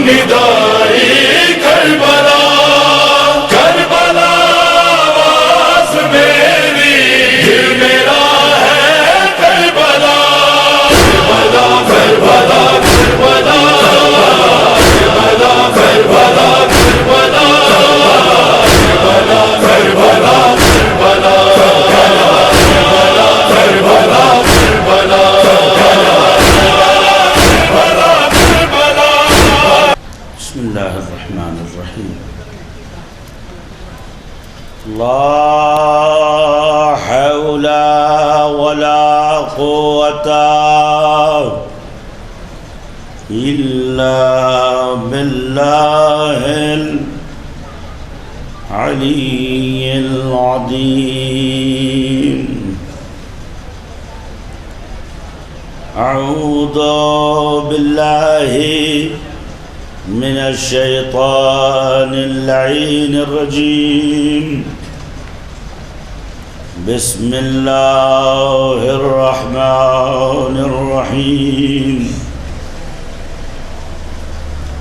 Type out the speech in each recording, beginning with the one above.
ندائی کربلا کربلا آواز میری دل میرا ہے کربلا کربلا کربلا کربلا کربلا کربلا کربلا کربلا کربلا کربلا کربلا بسم اللہ الرحمن الرحیم لا حول ولا قوة إلا بالله العلي العظيم أعوذ بالله من الشيطان اللعين الرجيم بسم الله الرحمن الرحيم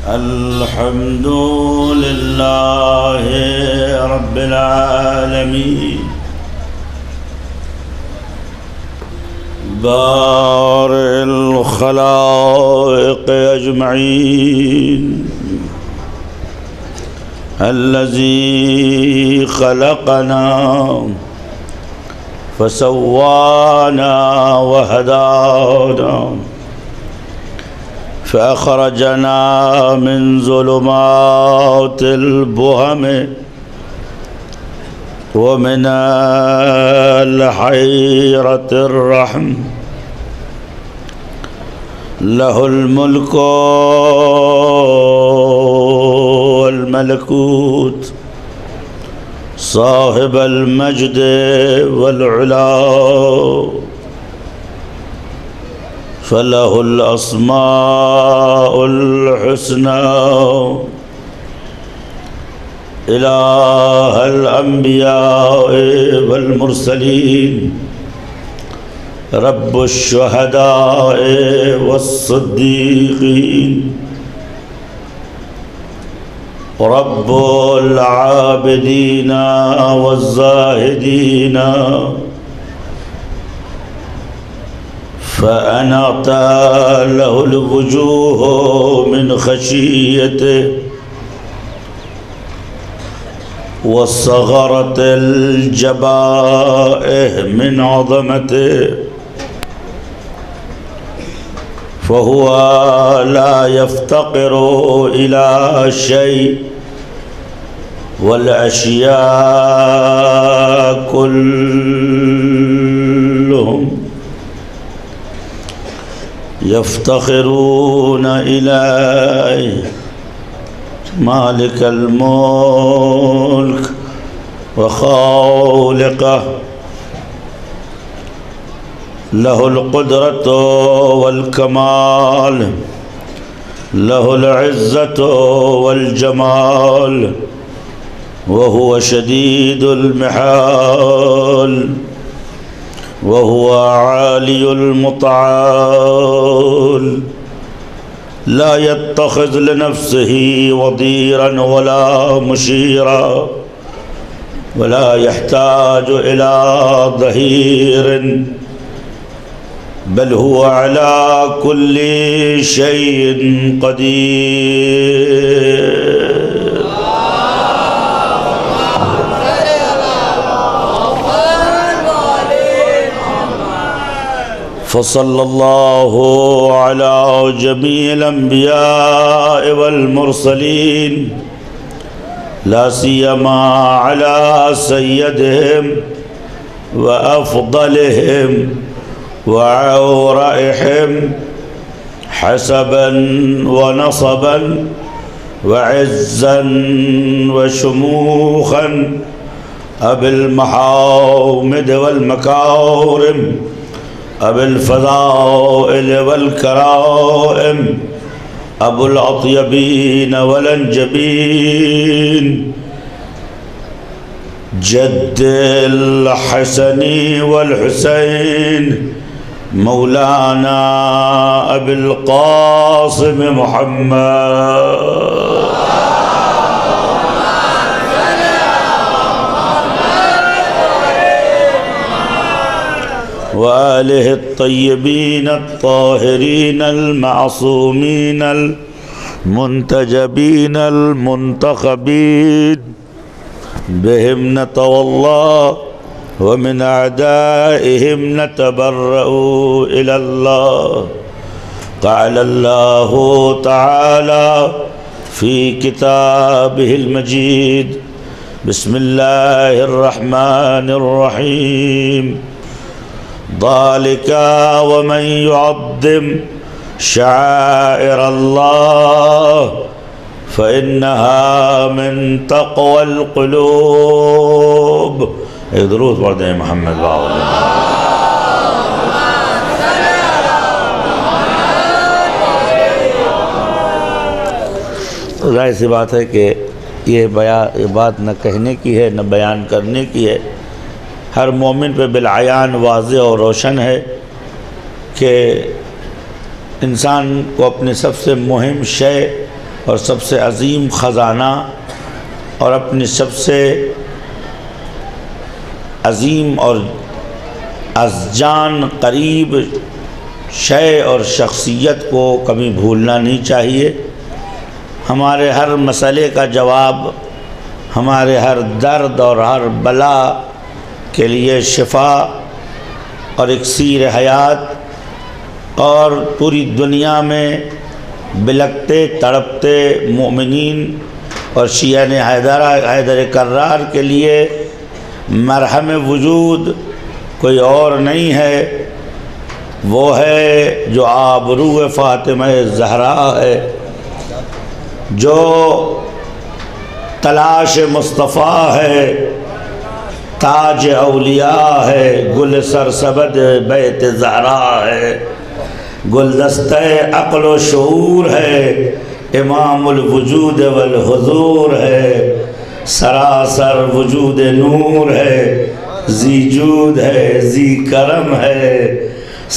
الحمد لله رب العالمين بارئ الخلائق أجمعين الذي خلقنا فسوانا وهدانا فأخرجنا من ظلمات الوهم ومن الحيرة الرحم له الملك والملكوت صاحب المجد والعلا فله الأسماء الحسنى إله الأنبياء والمرسلين رب الشهداء والصديقين رب العابدين والزاهدين فأنعت له الوجوه من خشيته وصغرت الجبائه من عظمته فهو لا يفتقر إلى شيء والأشياء كلهم يفتخرون إليه مالك الملك وخالقه له القدرة والكمال له العزة والجمال وهو شديد المحال وهو عالي المتعال لا يتخذ لنفسه وزيرا ولا مشيرا ولا يحتاج إلى ظهير بل هو على كل شيء قدير فصلى الله على جميع الأنبياء والمرسلين لا سيما على سيدهم وأفضلهم وأورئهم حسبا ونصبا وعزا وشموخا أبي المحامد والمكارم أبي الفضائل والكرائم أبو الأطيبين والأنجبين جد الحسن والحسين مولانا ابی القاسم محمد وآلہ الطیبین الطاہرین المعصومین المنتجبین المنتخبین بهم نتولى ومن أعدائهم نتبرأ إلى الله. قال الله تعالى في كتابه المجيد: بسم الله الرحمن الرحيم. ذلك ومن يعظم شعائر الله فإنها من تقوى القلوب. ایک درود پڑھ دیں محمد باؤ. ظاہر سی بات ہے کہ یہ بات نہ کہنے کی ہے نہ بیان کرنے کی ہے. ہر مومن پہ بالعیان واضح اور روشن ہے کہ انسان کو اپنے سب سے مہم شے اور سب سے عظیم خزانہ اور اپنی سب سے عظیم اور از جان قریب شے اور شخصیت کو کبھی بھولنا نہیں چاہیے. ہمارے ہر مسئلے کا جواب، ہمارے ہر درد اور ہر بلا کے لیے شفا اور اکسیر حیات اور پوری دنیا میں بلکتے تڑپتے مومنین اور شیعہ حیدر کرار کے لیے مرہم وجود کوئی اور نہیں ہے، وہ ہے جو آبرو فاطمہ زہرا ہے، جو تلاش مصطفیٰ ہے، تاج اولیاء ہے، گل سرسبد بیت زہرا ہے، گلدستہ عقل و شعور ہے، امام الوجود والحضور ہے، سراسر وجود نور ہے، ذی جود ہے، ذی کرم ہے،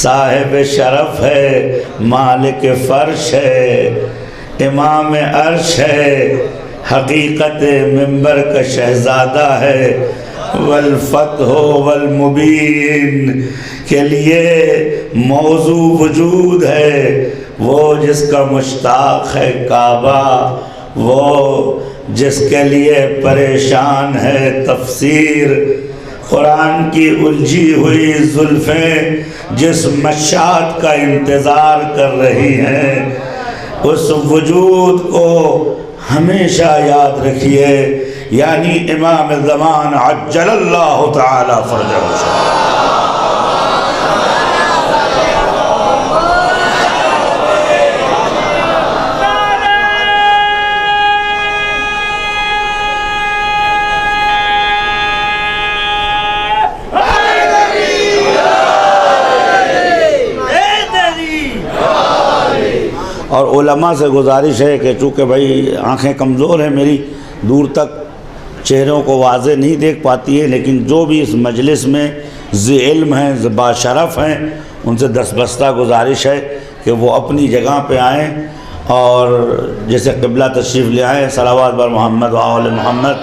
صاحب شرف ہے، مالک فرش ہے، امام عرش ہے، حقیقت منبر کا شہزادہ ہے، والفتح والمبین کے لیے موضوع وجود ہے، وہ جس کا مشتاق ہے کعبہ، وہ جس کے لیے پریشان ہے تفسیر، قرآن کی الجھی ہوئی زلفیں جس مشاہد کا انتظار کر رہی ہیں، اس وجود کو ہمیشہ یاد رکھیے، یعنی امام زمان عجل اللہ تعالی فرجہ. اور علماء سے گزارش ہے کہ چونکہ بھائی آنکھیں کمزور ہیں میری، دور تک چہروں کو واضح نہیں دیکھ پاتی ہے، لیکن جو بھی اس مجلس میں ذی علم ہیں، باشرف ہیں، ان سے دستبستہ گزارش ہے کہ وہ اپنی جگہ پہ آئیں اور جیسے قبلہ تشریف لے آئیں. صلوات بر محمد و آل محمد.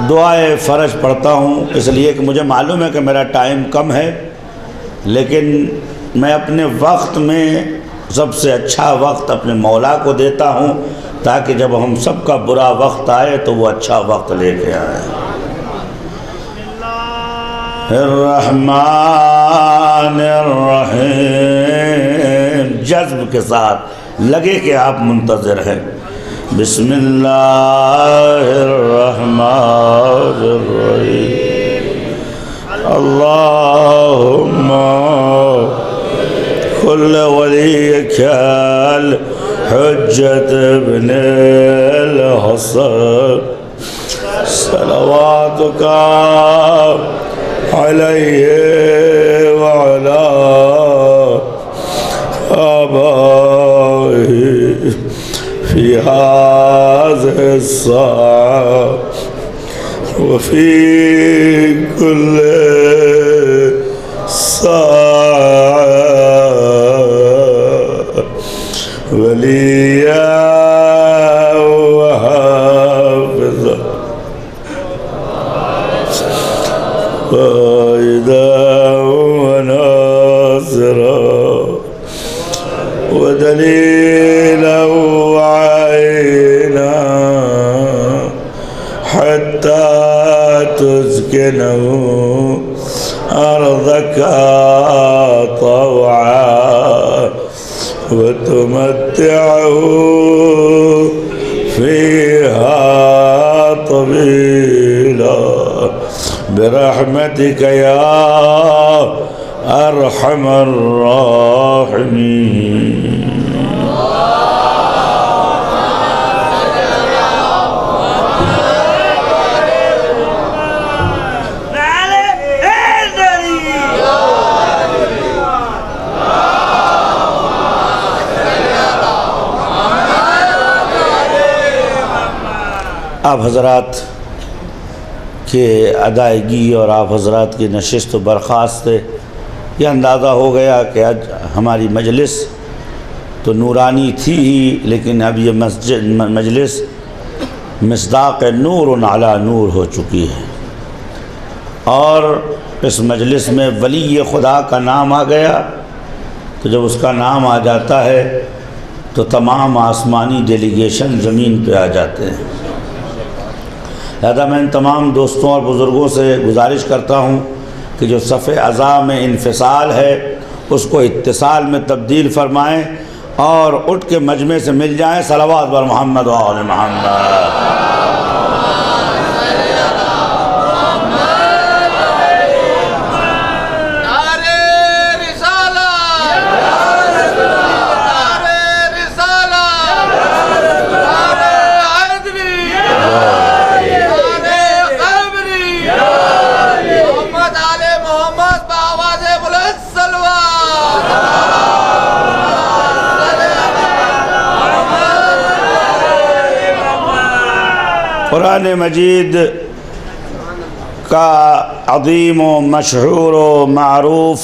دعائے فرج پڑھتا ہوں اس لیے کہ مجھے معلوم ہے کہ میرا ٹائم کم ہے، لیکن میں اپنے وقت میں سب سے اچھا وقت اپنے مولا کو دیتا ہوں تاکہ جب ہم سب کا برا وقت آئے تو وہ اچھا وقت لے کے آئے. الرحمن الرحیم، جذب کے ساتھ لگے کہ آپ منتظر ہیں. بسم اللہ الرحمن الرحیم. اللہم کل ولیک الحجت ابن الحسن صلواتک علیہ وعلا آبائہ فی هذه الساعة وفي كل ساعة وليا وحافظا قائدا وناصرا ودليلا وعينا حتى تسكنه أرضك طوعا وتمتعه فيها طويلا برحمتك يا أرحم الراحمين. آپ حضرات کے ادائیگی اور آپ حضرات کی نشست و برخاست سے یہ اندازہ ہو گیا کہ آج ہماری مجلس تو نورانی تھی ہی، لیکن اب یہ مجلس مصداق نور علی نور ہو چکی ہے، اور اس مجلس میں ولی خدا کا نام آ گیا، تو جب اس کا نام آ جاتا ہے تو تمام آسمانی ڈیلیگیشن زمین پہ آ جاتے ہیں۔ لہذا میں ان تمام دوستوں اور بزرگوں سے گزارش کرتا ہوں کہ جو صف اعضاء میں انفصال ہے اس کو اتصال میں تبدیل فرمائیں اور اٹھ کے مجمع سے مل جائیں۔ صلوات بر محمد و آل محمد۔ قرآن مجید کا عظیم و مشہور و معروف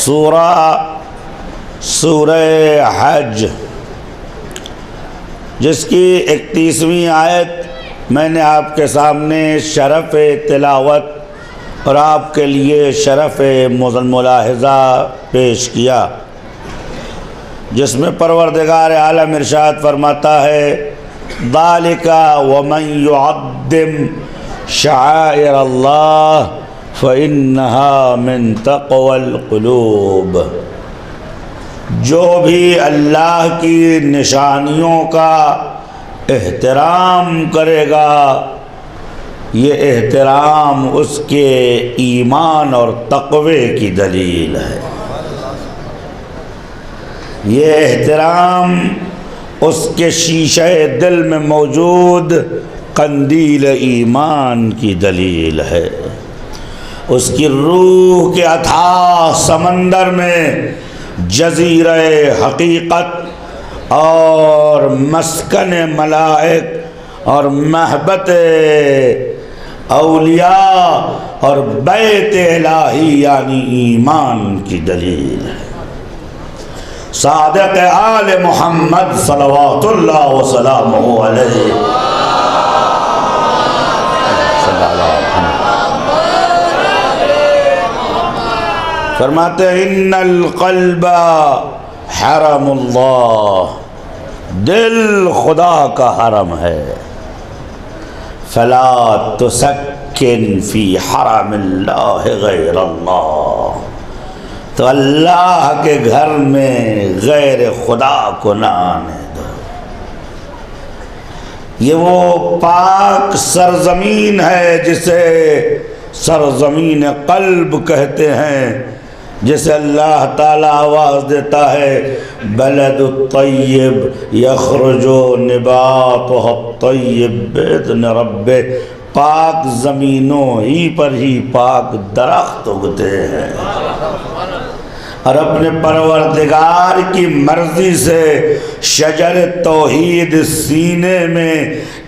سورہ حج، جس کی 31ویں آیت میں نے آپ کے سامنے شرف تلاوت اور آپ کے لیے شرف ملاحظہ پیش کیا، جس میں پروردگار عالم ارشاد فرماتا ہے ذالک ومن یعظم شعائر اللہ فإنہا من تقوی القلوب، جو بھی اللہ کی نشانیوں کا احترام کرے گا یہ احترام اس کے ایمان اور تقوی کی دلیل ہے، یہ احترام اس کے شیشہ دل میں موجود قندیل ایمان کی دلیل ہے، اس کی روح کے اتھاہ سمندر میں جزیرہ حقیقت اور مسکن ملائک اور محبت اولیاء اور بیت الہی یعنی ایمان کی دلیل ہے۔ صادق آل محمد صلوات اللہ وسلامہ علیہ فرماتے ہیں ان القلب حرم اللہ، دل خدا کا حرم ہے، فلا تسکن فی حرم اللہ غیر اللہ، تو اللہ کے گھر میں غیر خدا کو نہ آنے دو۔ یہ وہ پاک سرزمین ہے جسے سرزمین قلب کہتے ہیں، جسے اللہ تعالیٰ آواز دیتا ہے بلد الطیب یخرج نباتہ الطیب باذن ربہ، پاک زمینوں ہی پر ہی پاک درخت اگتے ہیں، اور اپنے پروردگار کی مرضی سے شجر توحید سینے میں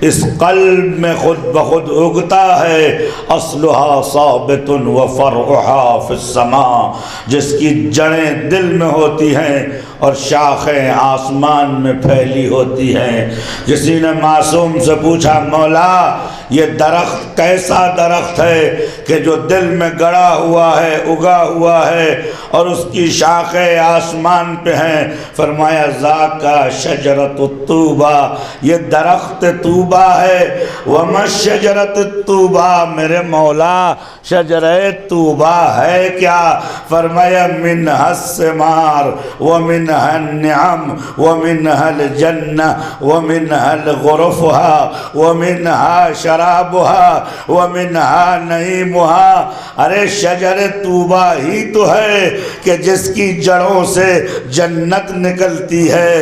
اس قلب میں خود بخود اگتا ہے. اصلها ثابت وفرعها فی السماء، جس کی جڑیں دل میں ہوتی ہیں اور شاخیں آسمان میں پھیلی ہوتی ہیں. کسی نے معصوم سے پوچھا مولا یہ درخت کیسا درخت ہے کہ جو دل میں گڑا ہوا ہے، اگا ہوا ہے اور اس کی شاخیں آسمان پہ ہیں؟ فرمایا ذاک شجرۃ الطوبہ، یہ درخت طوبہ ہے. وما شجرۃ الطوبہ، میرے مولا شجرہ طوبہ ہے کیا؟ فرمایا منہا الثمار ومنہا النعم ومنہا الجنہ ومنہا الغرفها ومنہا شرابها ومنہا نعیمها. ارے شجر طوبہ ہی تو ہے کہ جس کی جڑوں سے جنت نکلتی ہے،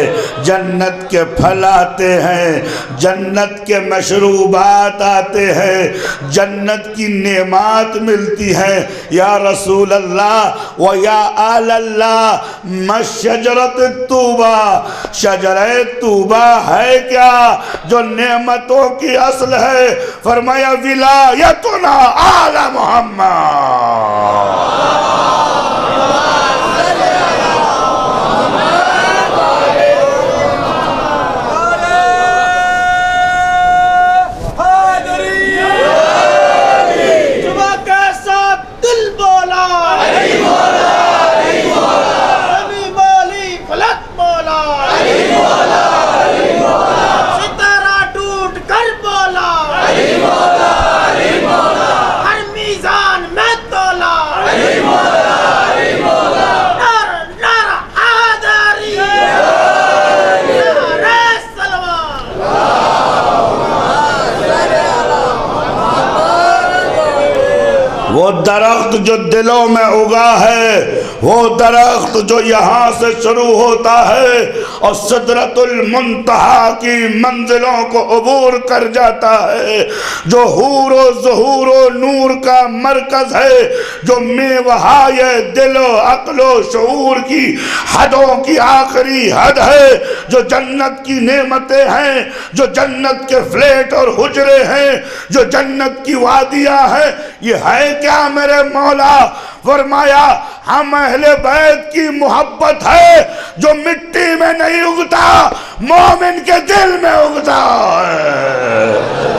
جنت کے پھل آتے ہیں، جنت کے مشروبات آتے ہیں، جنت کی نعمات ملتی ہیں. یا رسول اللہ و یا آل اللہ ما شجرۃ طوبہ، شجرہ طوبہ ہے کیا جو نعمتوں کی اصل ہے؟ فرمایا ولایتنا آل محمد. وہ درخت جو دلوں میں اگا ہے، وہ درخت جو یہاں سے شروع ہوتا ہے اور سدرۃ المنتہا کی منزلوں کو عبور کر جاتا ہے، جو حور و ظہور و نور کا مرکز ہے، جو میوہائے دل و عقل و شعور کی حدوں کی آخری حد ہے، جو جنت کی نعمتیں ہیں، جو جنت کے فلیٹ اور حجرے ہیں، جو جنت کی وادیاں ہیں. یہ ہے کیا میرے مولا؟ فرمایا ہم اہل بیت کی محبت ہے جو مٹی میں نہیں اگتا، مومن کے دل میں اگتا ہے.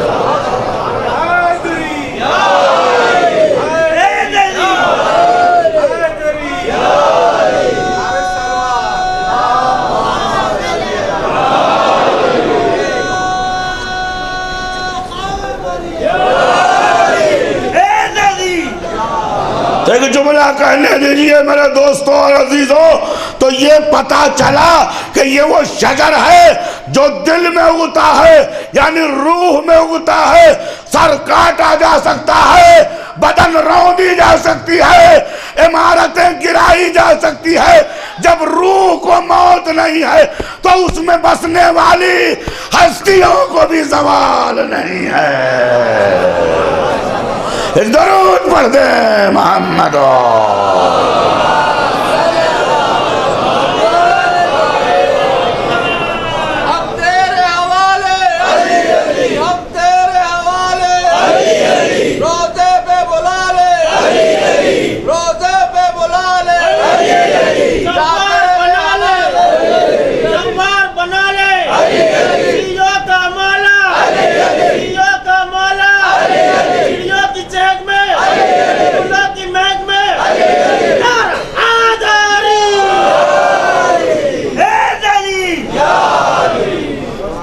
ایک جملہ کہنے دیجئے میرے دوستوں اور عزیزوں، تو یہ پتا چلا کہ یہ وہ شجر ہے جو دل میں اگتا ہے، یعنی روح میں اگتا ہے. سر کاٹا جا سکتا ہے، بدن روندی جا سکتی ہے، عمارتیں گرائی جا سکتی ہے، جب روح کو موت نہیں ہے تو اس میں بسنے والی ہستیوں کو بھی زوال نہیں ہے. ایک درود پڑھ دے محمد.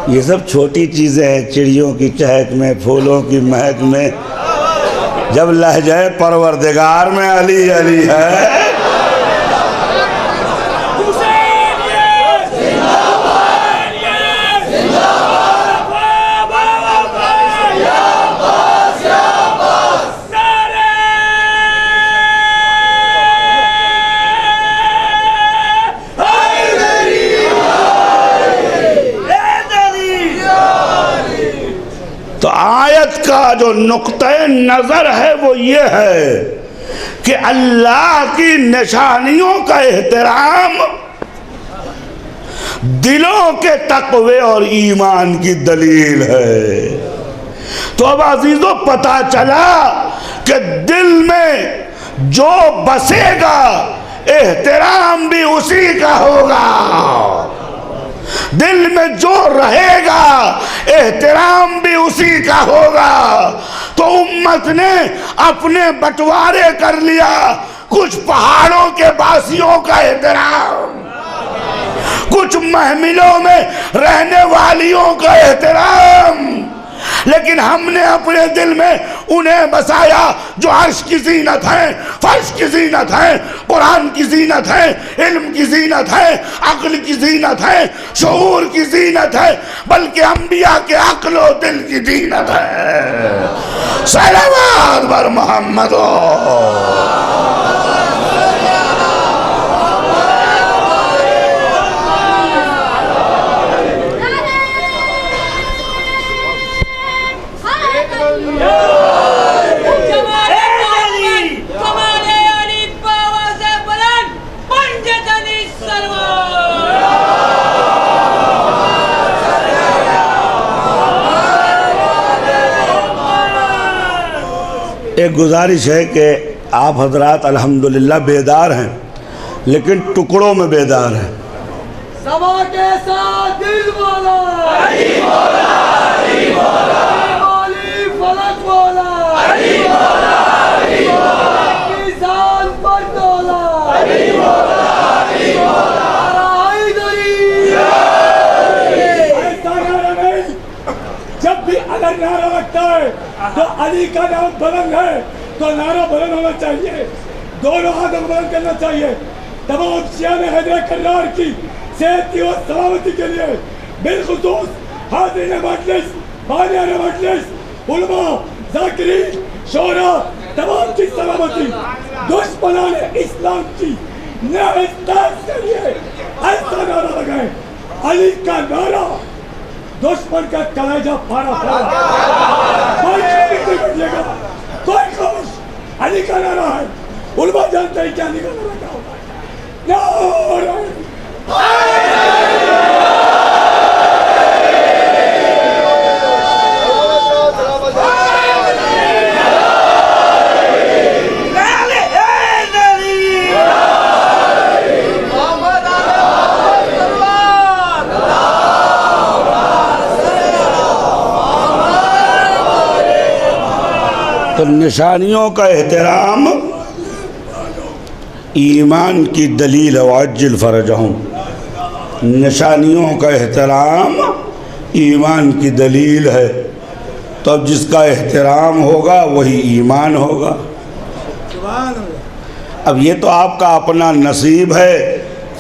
یہ سب چھوٹی چیزیں ہیں چڑیوں کی چہک میں، پھولوں کی مہک میں، جب لہجہ پروردگار میں علی علی ہے. تو آیت کا جو نقطہ نظر ہے وہ یہ ہے کہ اللہ کی نشانیوں کا احترام دلوں کے تقوی اور ایمان کی دلیل ہے۔ تو اب عزیزو پتہ چلا کہ دل میں جو بسے گا احترام بھی اسی کا ہوگا، دل میں جو رہے گا احترام بھی اسی کا ہوگا۔ تو امت نے اپنے بٹوارے کر لیا، کچھ پہاڑوں کے باسیوں کا احترام، کچھ محملوں میں رہنے والیوں کا احترام، لیکن ہم نے اپنے دل میں انہیں بسایا جو عرش کی زینت ہیں، فرش کی زینت ہیں، قرآن کی زینت ہیں، علم کی زینت ہیں، عقل کی زینت ہیں، شعور کی زینت ہے، بلکہ انبیاء کے عقل و دل کی زینت ہے۔ صلوات بر محمد۔ ایک گزارش ہے کہ آپ حضرات الحمدللہ بیدار ہیں لیکن ٹکڑوں میں بیدار ہیں۔ سما کے ساتھ دل والا، علی مولا، علی مولا، علی فلک والا، علی مولا، علی مولا، کسان پر دولا، علی مولا، علی مولا، ایسا نعرہ نہیں، جب بھی اگر نعرہ لگتا ہے تو علی کا نام بلند ہے تو نعرہ بلند ہونا چاہیے، دونوں ہاتھوں بلند کرنا چاہیے۔ تمام شیعہ حیدر کرار کی صحت و سلامتی کے لیے، بالخصوص حاضرین مجلس، بانیان مجلس، علماء، ذاکرین، شعراء، تمام کی سلامتی، دشمنان اسلام کی نعمت کے لیے ایسا نعرہ لگائیں، علی کا نعرہ دشمن کا کلیجہ پھاڑا پھاڑا، کوئی نہیں بچے گا، کوئی خاموش، علی کا نعرہ ہے۔ علماء جانتے ہیں کہ علی کا نعرہ کیا ہوتا ہے۔ نعرہ تو نشانیوں کا احترام ایمان کی دلیل ہے، وعجل فرجہم۔ نشانیوں کا احترام ایمان کی دلیل ہے، تو اب جس کا احترام ہوگا وہی ایمان ہوگا۔ اب یہ تو آپ کا اپنا نصیب ہے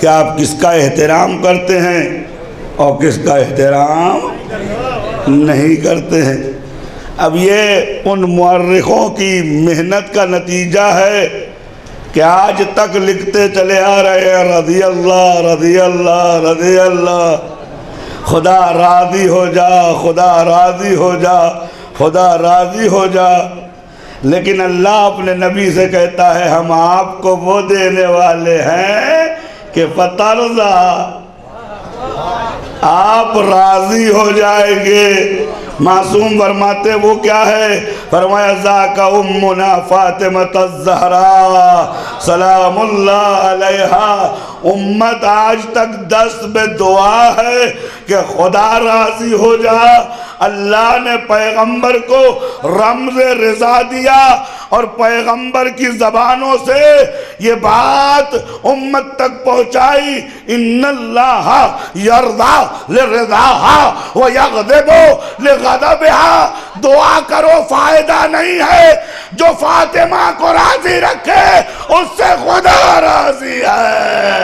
کہ آپ کس کا احترام کرتے ہیں اور کس کا احترام نہیں کرتے ہیں۔ اب یہ ان مورخوں کی محنت کا نتیجہ ہے کہ آج تک لکھتے چلے آ رہے ہیں رضی اللہ، رضی اللہ، رضی اللہ، خدا راضی ہو جا، خدا راضی ہو جا، خدا راضی ہو جا۔ لیکن اللہ اپنے نبی سے کہتا ہے ہم آپ کو وہ دینے والے ہیں کہ فترضا، آپ راضی ہو جائیں گے۔ معصوم فرماتے وہ کیا ہے؟ فرمایا ذاک امنا فاطمۃ الزہراء سلام اللہ علیہا۔ امت آج تک دست میں دعا ہے کہ خدا راضی ہو جا۔ اللہ نے پیغمبر کو رمز رضا دیا اور پیغمبر کی زبانوں سے یہ بات امت تک پہنچائی، ان اللہ یرضا لرضاہا ویغضب لغضبہا۔ دعا کرو فائدہ نہیں ہے، جو فاطمہ کو راضی رکھے اس سے خدا راضی ہے۔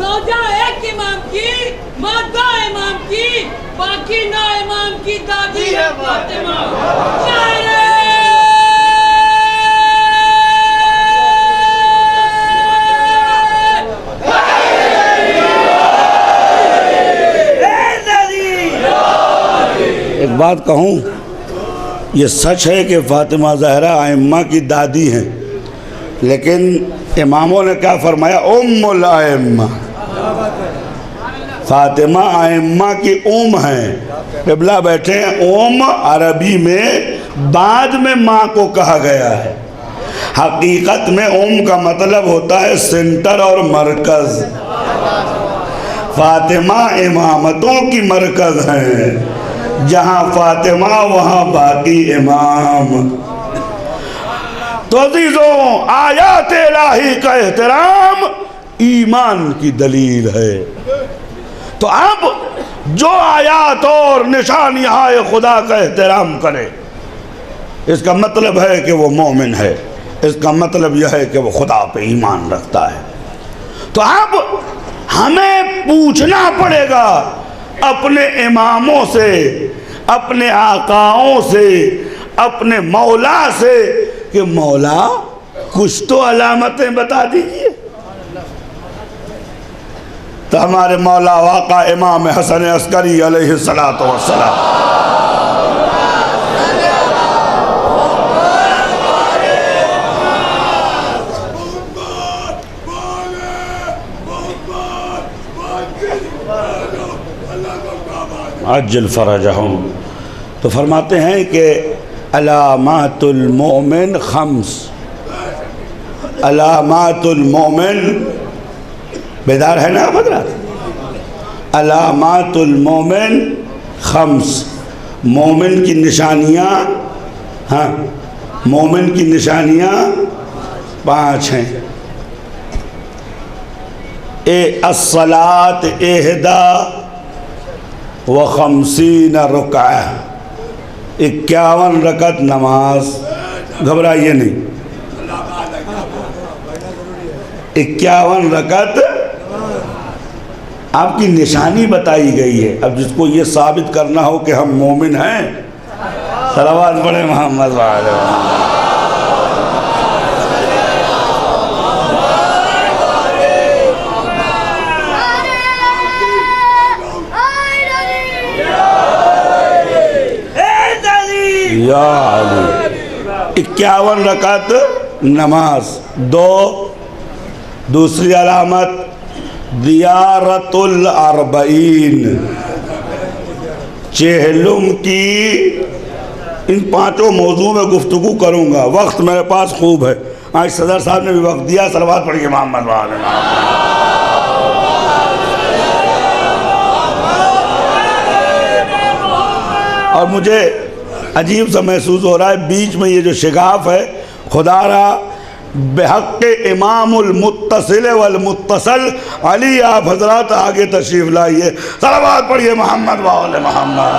زوجہ ایک امام کی، ماں دو امام کی، باقی 9 امام کی دادی ہے فاطمہ. ایک بات کہوں، یہ سچ ہے کہ فاطمہ زہرا ائمہ کی دادی ہیں، لیکن اماموں نے کیا فرمایا؟ ام الائمہ. فاطمہ ائمہ کی ہیں. قبلہ بیٹھے ہیں. عربی میں بعد میں ماں کو کہا گیا ہے. حقیقت میں کا مطلب ہوتا ہے سنٹر اور مرکز. فاطمہ امامتوں کی مرکز ہیں، جہاں فاطمہ وہاں باقی امام. تو عزیزوں، آیات الہی کا احترام ایمان کی دلیل ہے. تو اب جو آیات اور نشانیاں خدا کا احترام کرے، اس کا مطلب ہے کہ وہ مومن ہے، اس کا مطلب یہ ہے کہ وہ خدا پہ ایمان رکھتا ہے. تو اب ہمیں پوچھنا پڑے گا اپنے اماموں سے، اپنے آقاؤں سے، اپنے مولا سے کہ مولا کچھ تو علامتیں بتا دیجئے. تو ہمارے مولا واقع امام حسن عسکری علیہ السلام عجل فرجہم، تو فرماتے ہیں کہ علامات المومن خمس. علامات المومن، بیدار ہے نا حضرات؟ علامات المومن خمس. مومن کی نشانیاں، مومن کی نشانیاں 5 ہیں. الصلاۃ 51 رکعہ، 51 رکعت نماز. گھبرائیے نہیں، 51 رکعت آپ کی نشانی بتائی گئی ہے. اب جس کو یہ ثابت کرنا ہو کہ ہم مومن ہیں، صلوات پڑھیں محمد وعلیہ وسلم. یا علی. 51 رکعت نماز. دوسری علامت زیارت الاربعین، 40 کی. ان 5 موضوع میں گفتگو کروں گا، وقت میرے پاس خوب ہے. آج صدر صاحب نے بھی وقت دیا. صلوات پڑھیے محمد وعلیہ وسلم. اور مجھے عجیب سا محسوس ہو رہا ہے بیچ میں یہ جو شگاف ہے، خدا را بحق امام المتصل والمتصل علی، آپ حضرات آگے تشریف لائیے. صلوات پڑھیے محمد وآل محمد.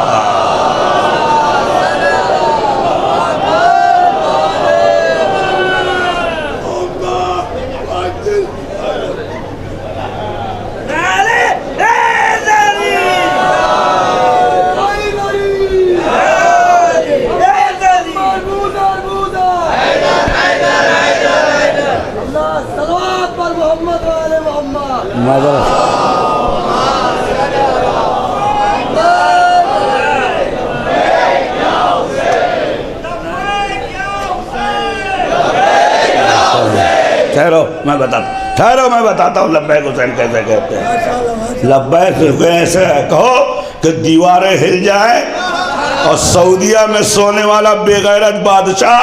ٹھہرو میں بتاتا ہوں لبیک حسین کیسے کہتے ہیں. لبیک ایسے کہو کہ دیواریں ہل جائیں اور سعودیہ میں سونے والا بے غیرت بادشاہ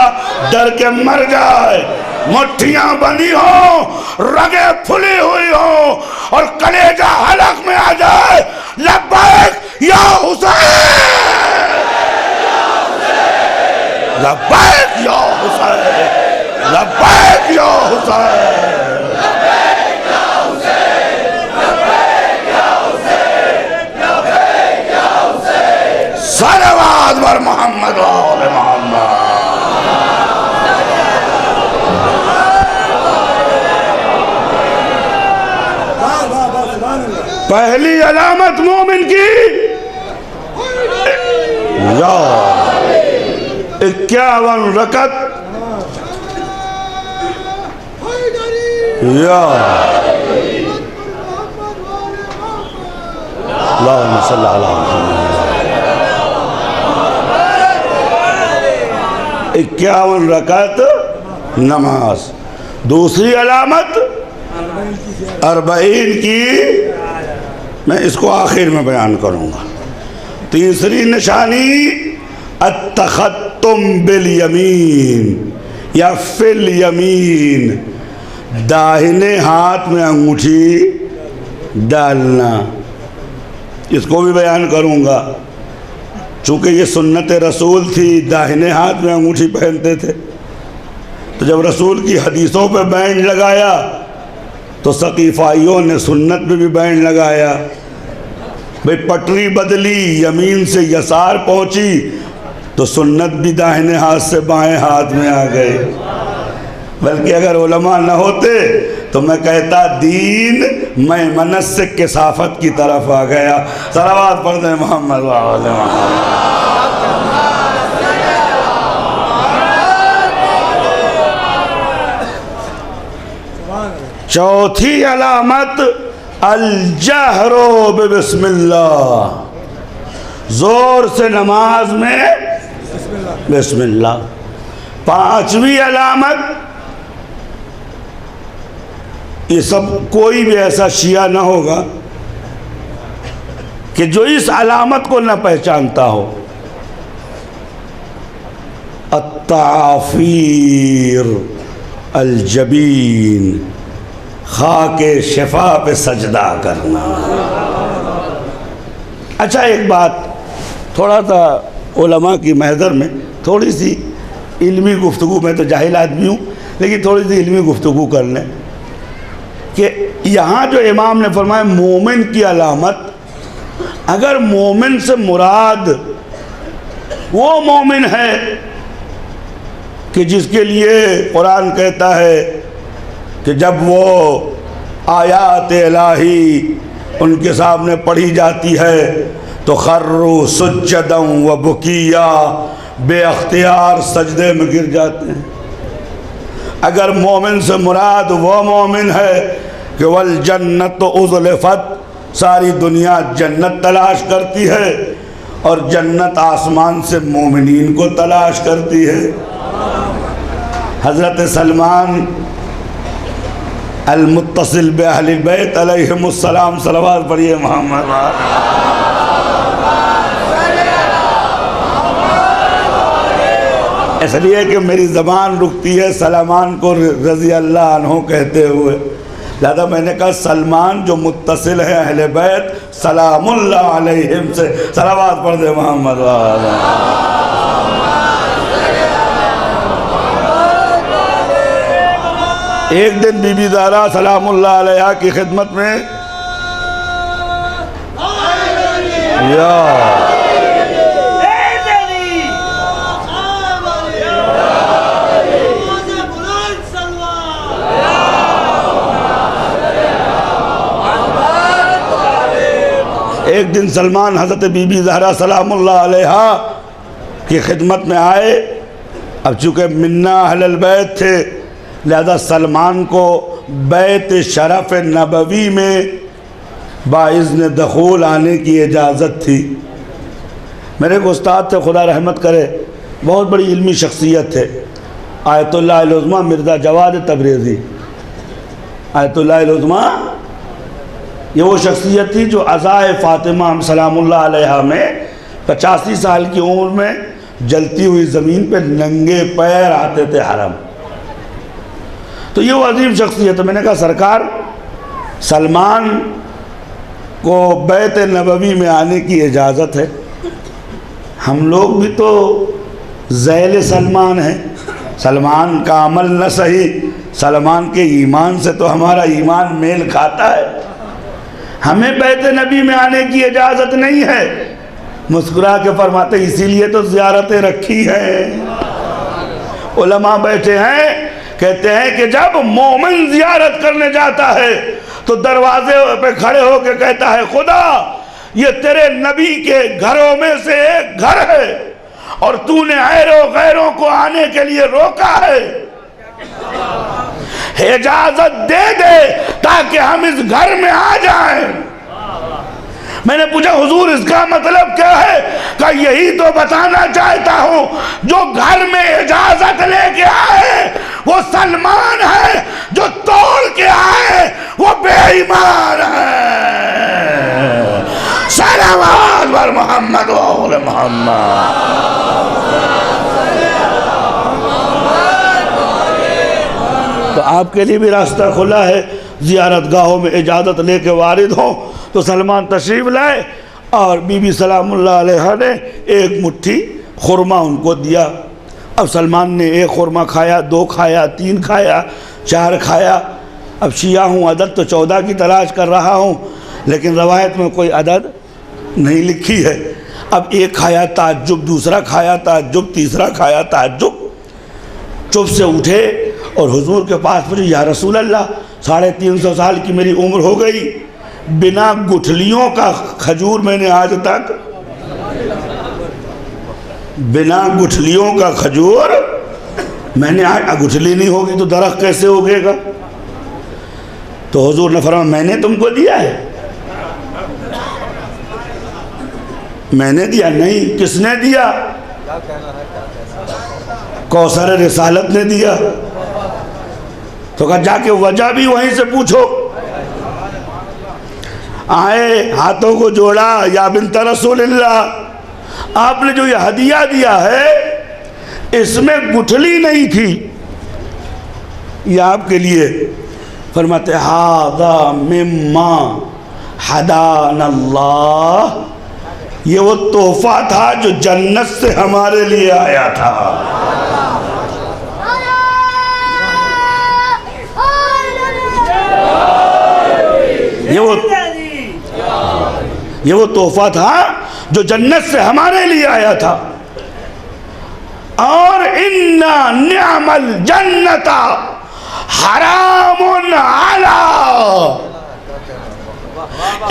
ڈر کے مر جائے، مٹھیاں بندی ہوں، رگیں پھلی ہوئی ہوں اور کلیجہ حلق میں آ جائے. لبیک یا حسین، لبیک یا حسین، لبیک یا حسین. صلوات بر محمد و آل محمد. پہلی علامت مومن کی 51 رکعت یا اللہم صلی علی محمد 51 رکعت نماز. دوسری علامت 40 کی، میں اس کو آخر میں بیان کروں گا. تیسری نشانی التختم بالیمین یا فی الیمین، داہنے ہاتھ میں انگوٹھی ڈالنا. اس کو بھی بیان کروں گا، چونکہ یہ سنت رسول تھی، داہنے ہاتھ میں انگوٹھی پہنتے تھے. تو جب رسول کی حدیثوں پہ بینڈ لگایا تو ثقیفائیوں نے سنت پہ بھی بینڈ لگایا. بھئی پٹری بدلی، یمین سے یسار پہنچی تو سنت بھی داہنے ہاتھ سے بائیں ہاتھ میں آ گئے. بلکہ اگر علماء نہ ہوتے تو میں کہتا دین میمنت سے کثافت کی طرف آ گیا. صلوات پڑھ دیں محمد و آل محمد. چوتھی علامت الجہر بسم اللہ، زور سے نماز میں بسم اللہ. پانچویں علامت، یہ سب کوئی بھی ایسا شیعہ نہ ہوگا کہ جو اس علامت کو نہ پہچانتا ہو، التعافیر الجبین، خاک شفا پہ سجدہ کرنا. اچھا ایک بات تھوڑا سا علماء کی محضر میں تھوڑی سی علمی گفتگو، میں تو جاہل آدمی ہوں لیکن تھوڑی سی علمی گفتگو کر لیں کہ یہاں جو امام نے فرمایا مومن کی علامت، اگر مومن سے مراد وہ مومن ہے کہ جس کے لیے قرآن کہتا ہے کہ جب وہ آیات الہی ان کے سامنے پڑھی جاتی ہے تو خروا سجدا و بکیا، بے اختیار سجدے میں گر جاتے ہیں. اگر مومن سے مراد وہ مومن ہے کہ والجنت ازلفت، ساری دنیا جنت تلاش کرتی ہے اور جنت آسمان سے مومنین کو تلاش کرتی ہے. حضرت سلمان المتصل باہل البیت علیہم السلام، صلوات پڑھیے محمد. اس لیے کہ میری زبان رکتی ہے سلمان کو رضی اللہ عنہ کہتے ہوئے، لہذا میں نے کہا سلمان جو متصل ہے اہل بیت سلام اللہ علیہم سے، صلوات پڑھ دے محمد. ایک دن بی بی زہرا سلام اللہ علیہا کی خدمت میں ایک دن سلمان حضرت بی بی زہرا سلام اللہ علیہا کی خدمت میں آئے. اب چونکہ منا اہل البیت تھے لہذا سلمان کو بیت شرف نبوی میں باذن دخول آنے کی اجازت تھی. میرے ایک استاد تھے، خدا رحمت کرے، بہت بڑی علمی شخصیت تھے، آیت اللہ العظمیٰ مرزا جواد تبریزی. آیت اللہ العظمیٰ یہ وہ شخصیت تھی جو عزائے فاطمہ سلام اللہ علیہا میں 85 سال کی عمر میں جلتی ہوئی زمین پہ ننگے پیر آتے تھے حرم. تو یہ وہ عظیم شخصیت ہے. میں نے کہا سرکار سلمان کو بیت نبوی میں آنے کی اجازت ہے، ہم لوگ بھی تو ذیل سلمان ہیں، سلمان کا عمل نہ صحیح، سلمان کے ایمان سے تو ہمارا ایمان میل کھاتا ہے، ہمیں بیت نبی میں آنے کی اجازت نہیں ہے. مسکرا کے فرماتے اسی لیے تو زیارتیں رکھی ہیں. علماء بیٹھے ہیں کہتے ہیں کہ جب مومن زیارت کرنے جاتا ہے تو دروازے پہ کھڑے ہو کے کہتا ہے خدا یہ تیرے نبی کے گھروں میں سے ایک گھر ہے اور تو نے غیروں کو آنے کے لیے روکا ہے، اجازت دے دے تاکہ ہم اس گھر میں آ جائیں۔ میں نے پوچھا حضور اس کا مطلب کیا ہے؟ کہ یہی تو بتانا چاہتا ہوں جو گھر میں اجازت لے کے آئے وہ سلمان ہے، جو توڑ کے آئے وہ بے ایمان ہے۔ صلوات بر محمد و آل محمد۔ تو آپ کے لیے بھی راستہ کھلا ہے، زیارت گاہوں میں اجازت لے کے وارد ہوں تو سلمان تشریف لائے، اور بی بی سلام اللہ علیہ نے ایک مٹھی خورما ان کو دیا۔ اب سلمان نے ایک خورما کھایا، 2 کھایا، 3 کھایا، 4 کھایا۔ اب شیعہ ہوں، عدد تو 14 کی تلاش کر رہا ہوں، لیکن روایت میں کوئی عدد نہیں لکھی ہے۔ اب ایک کھایا تعجب، دوسرا کھایا تعجب، تیسرا کھایا تعجب۔ چپ سے اٹھے اور حضور کے پاس پوچھے یا رسول اللہ 350 سال کی میری عمر ہو گئی، بنا گٹھلیوں کا کھجور میں نے آج تک، بنا گٹھلیوں کا کھجور میں نے آج، گٹھلی نہیں ہوگی تو درخت کیسے اگے گا؟ تو حضور نے فرمایا میں نے تم کو دیا ہے؟ میں نے دیا نہیں، کس نے دیا؟ کوثر رسالت نے دیا۔ تو کہا جا کے وجہ بھی وہیں سے پوچھو۔ آئے، ہاتھوں کو جوڑا، یا بنت رسول اللہ آپ نے جو یہ ہدیہ دیا ہے اس میں گٹھلی نہیں تھی، یہ آپ کے لیے۔ فرماتے ھذا مما ھدانا اللہ، یہ وہ تحفہ تھا جو جنت سے ہمارے لیے آیا تھا۔ یہ وہ تحفہ تھا جو جنت سے ہمارے لیے آیا تھا۔ اور اِنَّا نِعْمَ الْجَنَّةَ حَرَامٌ عَلَىٰ،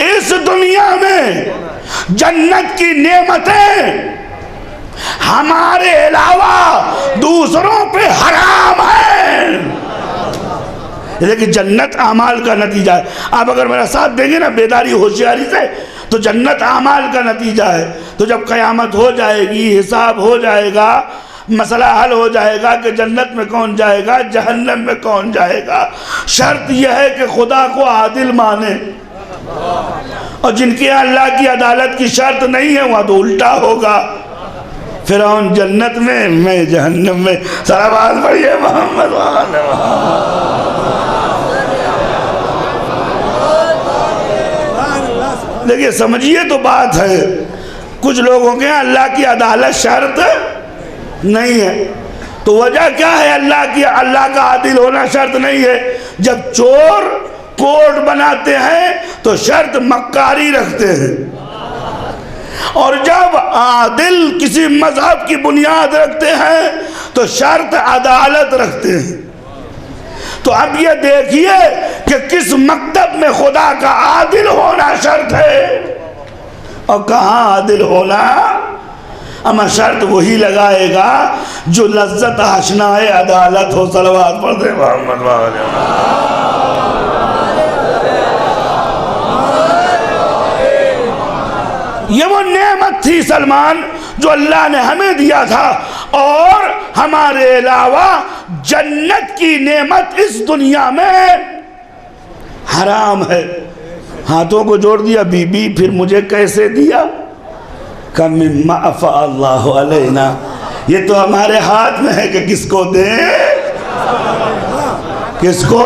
اس دنیا میں جنت کی نعمتیں ہمارے علاوہ دوسروں پہ حرام ہیں۔ لیکن جنت اعمال کا نتیجہ ہے۔ آپ اگر میرا ساتھ دیں گے نا بیداری ہوشیاری سے، تو جنت اعمال کا نتیجہ ہے۔ تو جب قیامت ہو جائے گی، حساب ہو جائے گا، مسئلہ حل ہو جائے گا کہ جنت میں کون جائے گا، جہنم میں کون جائے گا، شرط یہ ہے کہ خدا کو عادل مانے، اور جن کے اللہ کی عدالت کی شرط نہیں ہے وہاں تو الٹا ہوگا، فرعون جنت میں، میں جہنم میں۔ صلوات پڑھیے محمد وآلہ محمد۔ دیکھیے سمجھیے تو بات ہے، کچھ لوگوں کے اللہ کی عدالت شرط نہیں ہے، تو وجہ کیا ہے؟ اللہ کا عادل ہونا شرط نہیں ہے۔ جب چور کوڈ بناتے ہیں تو شرط مکاری رکھتے ہیں، اور جب عادل کسی مذہب کی بنیاد رکھتے ہیں تو شرط عدالت رکھتے ہیں۔ تو اب یہ دیکھیے کہ کس مکتب میں خدا کا عادل ہونا شرط ہے اور کہاں عادل ہونا، اما شرط وہی لگائے گا جو لذت آشنائے عدالت ہو۔ صلوات پڑھتے محمد وآلہ محمد۔ یہ وہ نعمت تھی سلمان جو اللہ نے ہمیں دیا تھا، اور ہمارے علاوہ جنت کی نعمت اس دنیا میں حرام ہے۔ ہاتھوں کو جوڑ دیا، بی بی پھر مجھے کیسے دیا؟ کہ مما افاء اللہ علینا، یہ تو ہمارے ہاتھ میں ہے کہ کس کو دیں کس کو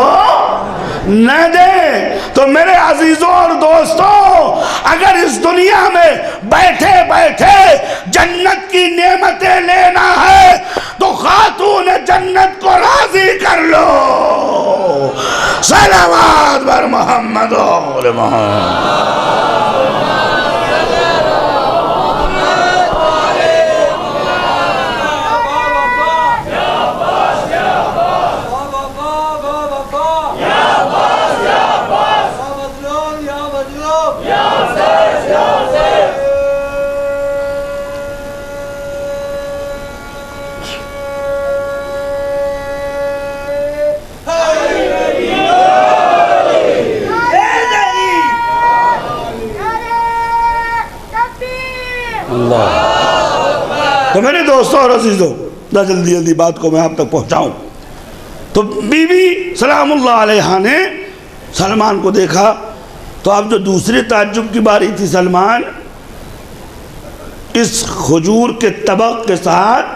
نہ دیں۔ تو میرے عزیزوں اور دوستوں، اگر اس دنیا میں بیٹھے بیٹھے جنت کی نعمتیں لینا ہے تو خاتون جنت کو راضی کر لو۔ صلوات بر محمد و آل محمد۔ تو میرے دوستوں اور عزیزوں، جلدی جلدی بات کو میں آپ تک پہنچاؤں، تو بی بی سلام اللہ علیہا نے سلمان کو دیکھا، تو اب جو دوسری تعجب کی باری تھی، سلمان اس کھجور کے طبق کے ساتھ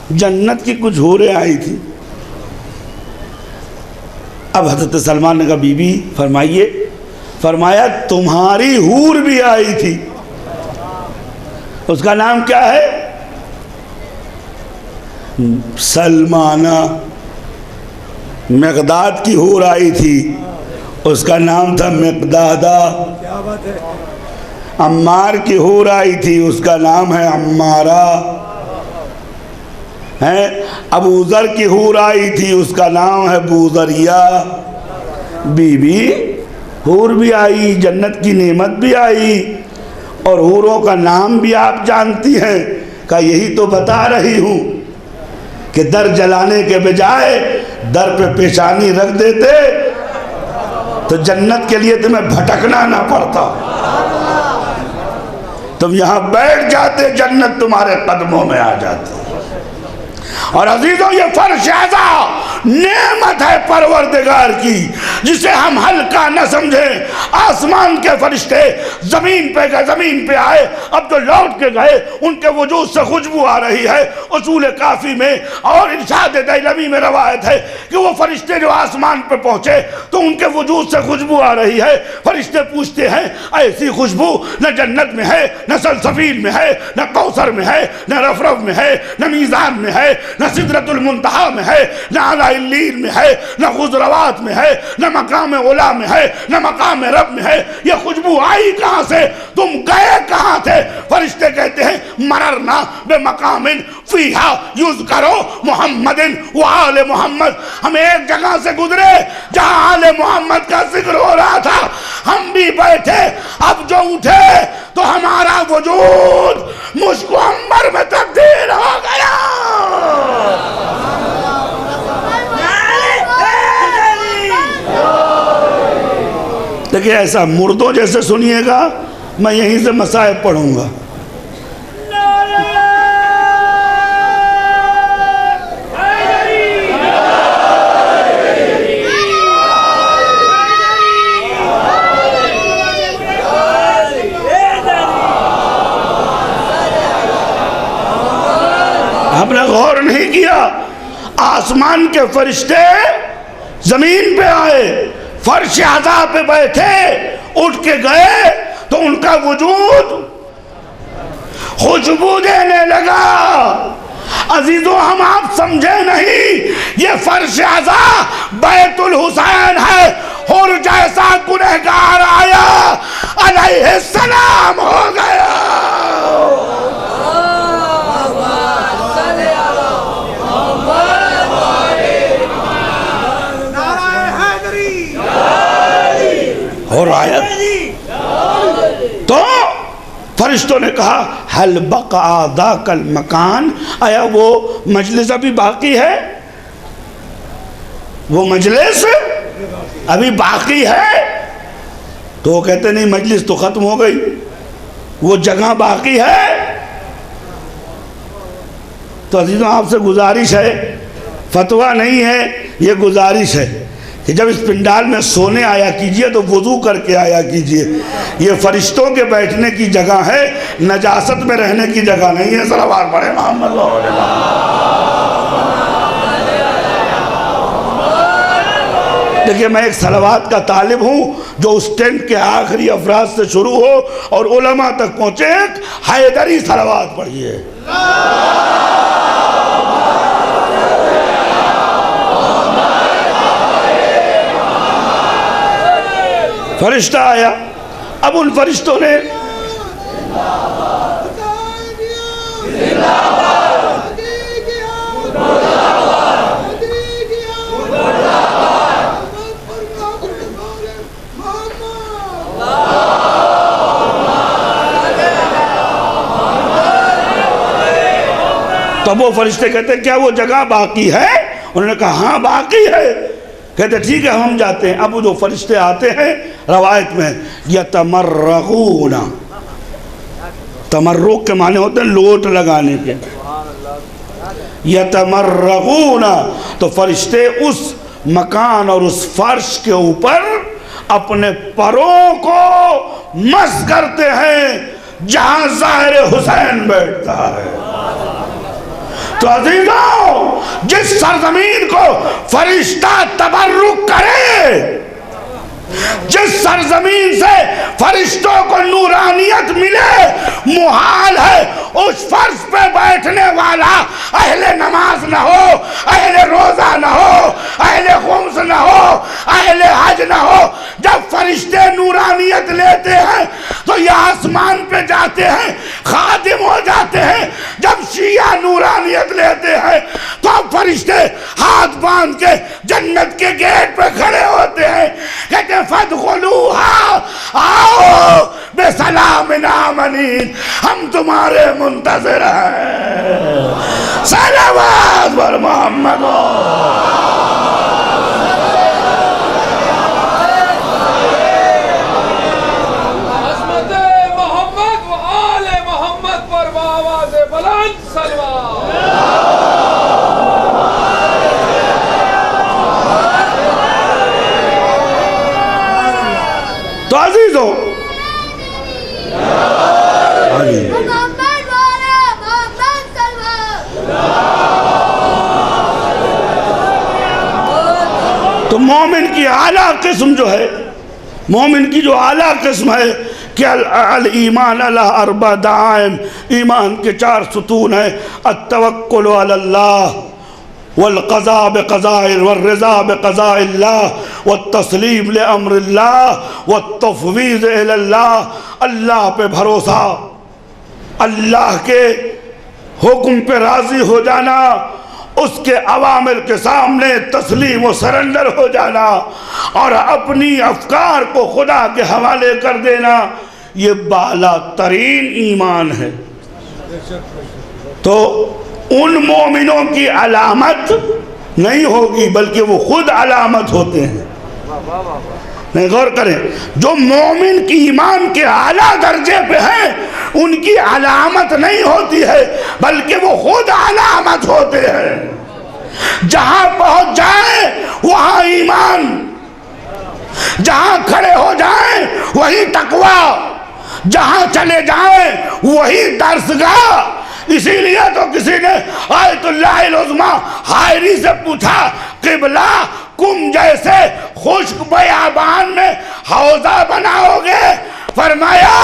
جنت کی کچھ حوریں آئی تھی۔ اب حضرت سلمان نے کہا بی بی فرمائیے، فرمایا تمہاری حور بھی آئی تھی، اس کا نام کیا ہے؟ سلمانہ۔ مقداد کی حور آئی تھی، اس کا نام تھا مقدادہ۔ کیا بات ہے؟ عمار کی حور آئی تھی، اس کا نام ہے عمارہ۔ ابو ذر کی حور آئی تھی، اس کا نام ہے بوذریہ۔ بی بی حور بھی آئی، جنت کی نعمت بھی آئی، اور حوروں کا نام بھی آپ جانتی ہیں۔ کہ یہی تو بتا رہی ہوں کہ در جلانے کے بجائے در پہ پیشانی رکھ دیتے تو جنت کے لیے تمہیں بھٹکنا نہ پڑتا، تم یہاں بیٹھ جاتے، جنت تمہارے قدموں میں آ جاتی۔ اور عزیزوں، یہ فرش اعضا نعمت ہے پروردگار کی، جسے ہم ہلکا نہ سمجھیں۔ آسمان کے فرشتے زمین پہ گئے، زمین پہ آئے، اب جو لوٹ کے گئے ان کے وجود سے خوشبو آ رہی ہے۔ اصول کافی میں اور ارشاد دیلمی میں روایت ہے کہ وہ فرشتے جو آسمان پہ پہنچے تو ان کے وجود سے خوشبو آ رہی ہے۔ فرشتے پوچھتے ہیں ایسی خوشبو نہ جنت میں ہے، نہ سلسفیل میں ہے، نہ کوثر میں ہے، نہ رفرف میں ہے، نہ میزان میں ہے، نہ سدرۃ المنتہا میں ہے، نہ اعلیٰ علیین میں ہے، نہ خضروات میں ہے، نہ مقام علا میں ہے، نہ مقام رب میں ہے۔ یہ خوشبو آئی کہاں سے؟ تم گئے کہاں تھے؟ فرشتے کہتے ہیں مررنا بمقام فیہا یذکر محمد وآل محمد، ہم ایک جگہ سے گزرے جہاں آل محمد کا ذکر ہو رہا تھا، ہم بھی بیٹھے، اب جو اٹھے تو ہمارا وجود مشک و عنبر میں تبدیل ہو گیا۔ دیکھیں ایسا مردوں جیسے سنیے گا، میں یہیں سے مصائب پڑھوں گا۔ آپ نے غور نہیں کیا، آسمان کے فرشتے زمین پہ آئے، فرش اعضا پہ بیٹھے، اٹھ کے گئے تو ان کا وجود خوشبو دینے لگا۔ عزیزوں، ہم آپ سمجھے نہیں، یہ فرش اعضا بیت الحسین ہے، اور جیسا گنہگار آیا علیہ السلام ہو گیا۔ اور آیت تو فرشتوں نے کہا حل بقع ذاک المکان، آیا وہ مجلس ابھی باقی ہے؟ وہ مجلس ابھی باقی ہے؟ تو وہ کہتے نہیں مجلس تو ختم ہو گئی، وہ جگہ باقی ہے۔ تو عزیزوں، آپ سے گزارش ہے، فتویٰ نہیں ہے، یہ گزارش ہے کہ جب اس پنڈال میں سونے آیا کیجئے تو وضو کر کے آیا کیجئے۔ یہ فرشتوں کے بیٹھنے کی جگہ ہے، نجاست میں رہنے کی جگہ نہیں ہے۔ صلوات پڑھیں محمد صلی اللہ علیہ وسلم۔ دیکھیں، میں ایک صلوات کا طالب ہوں جو اس ٹینٹ کے آخری افراد سے شروع ہو اور علماء تک پہنچے۔ ایک حیدری صلوات پڑھیے۔ فرشتہ آیا، اب ان فرشتوں نے تب وہ فرشتے کہتے ہیں کیا وہ جگہ باقی ہے؟ انہوں نے کہا ہاں باقی ہے۔ کہتے ٹھیک ہے ہم جاتے ہیں۔ اب وہ جو فرشتے آتے ہیں روایت میں یتمرغون، تمرغ کے معنی ہوتے ہیں لوٹ لگانے کے، یتمرغون، تو فرشتے اس مکان اور اس فرش کے اوپر اپنے پروں کو مس کرتے ہیں جہاں ظاہر حسین بیٹھتا ہے۔ تو عزیزوں، جس سرزمین کو فرشتہ تبرک کرے، جس سرزمین سے فرشتوں کو نورانیت ملے، محال ہے اس فرش پہ بیٹھنے والا اہل نماز نہ ہو، اہل روزہ نہ ہو، اہل خمس نہ ہو، اہل حج نہ ہو۔ جب فرشتے نورانیت لیتے ہیں تو یہ آسمان پہ جاتے ہیں، خادم ہو جاتے ہیں۔ جب شیعہ نورانیت لیتے ہیں تو فرشتے ہاتھ باندھ کے جنت کے گیٹ پہ کھڑے ہوتے ہیں، کہتے ہیں فادخلوہا، آؤ بسلام آمنین، ہم تمہارے منتظر ہیں۔ صلوات بر محمد۔ عظمت محمد و آل محمد پر بآواز بلند صلوات۔ تو عزیزو، تو مومن کی اعلیٰ قسم جو ہے، مومن کی جو اعلیٰ قسم ہے کہ الایمان علی اربع دعائم، ایمان کے 4 ستون ہیں: التوکل علی اللہ، والقضاء بقضاء، والرضا بقضاء اللہ، والتسلیم لامر اللہ، والتفویض الی اللہ، اللہ پہ بھروسہ، اللہ کے حکم پہ راضی ہو جانا، اس کے اوامر کے سامنے تسلیم و سرنڈر ہو جانا، اور اپنی افکار کو خدا کے حوالے کر دینا، یہ بالا ترین ایمان ہے۔ تو ان مومنوں کی علامت نہیں ہوگی بلکہ وہ خود علامت ہوتے ہیں۔ نہیں، غور کریں، جو مومن کی ایمان کے اعلیٰ درجے پہ ہیں ان کی علامت نہیں ہوتی ہے بلکہ وہ خود علامت ہوتے ہیں۔ جہاں پہنچ جائیں وہاں ایمان، جہاں کھڑے ہو جائیں وہی تقویٰ، جہاں چلے جائیں وہی درسگاہ۔ اسی لیے تو کسی نے آیت اللہ العظمیٰ حائری سے پوچھا، قبلہ کم جیسے خشک بیابان میں حوضہ بناؤ گے؟ فرمایا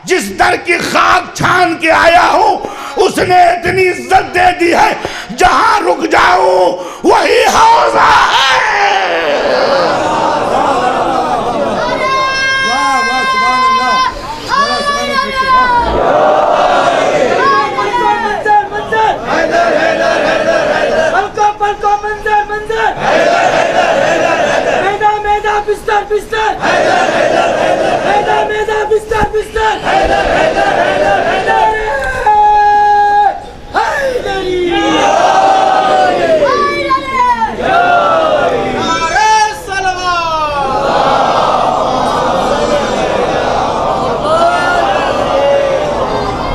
جس در کی خاک چھان کے آیا ہوں اس نے اتنی عزت دے دی ہے، جہاں رک جاؤں وہی حوضہ ہے۔ بستر بستر میدان بستر بستر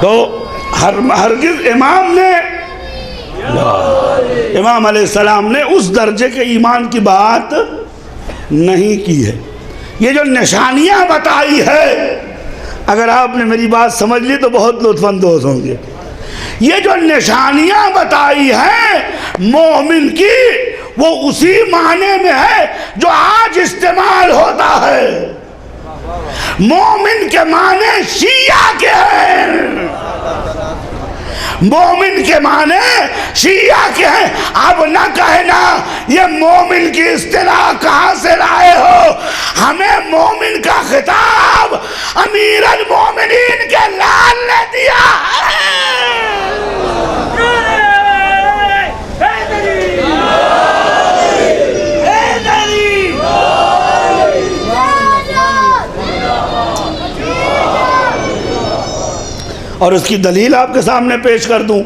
تو ہرگز امام علیہ السلام نے اس درجے کے ایمان کی بات نہیں کی ہے۔ یہ جو نشانیاں بتائی ہے، اگر آپ نے میری بات سمجھ لی تو بہت لطف اندوز ہوں گے۔ یہ جو نشانیاں بتائی ہیں مومن کی، وہ اسی معنی میں ہے جو آج استعمال ہوتا ہے۔ مومن کے معنی شیعہ کے ہیں، مومن کے معنی شیعہ کے ہیں۔ اب نہ کہنا یہ مومن کی اصطلاح کہاں سے لائے ہو، ہمیں مومن کا خطاب امیر المومنین کے لال نے دیا ہے۔ اور اس کی دلیل آپ کے سامنے پیش کر دوں۔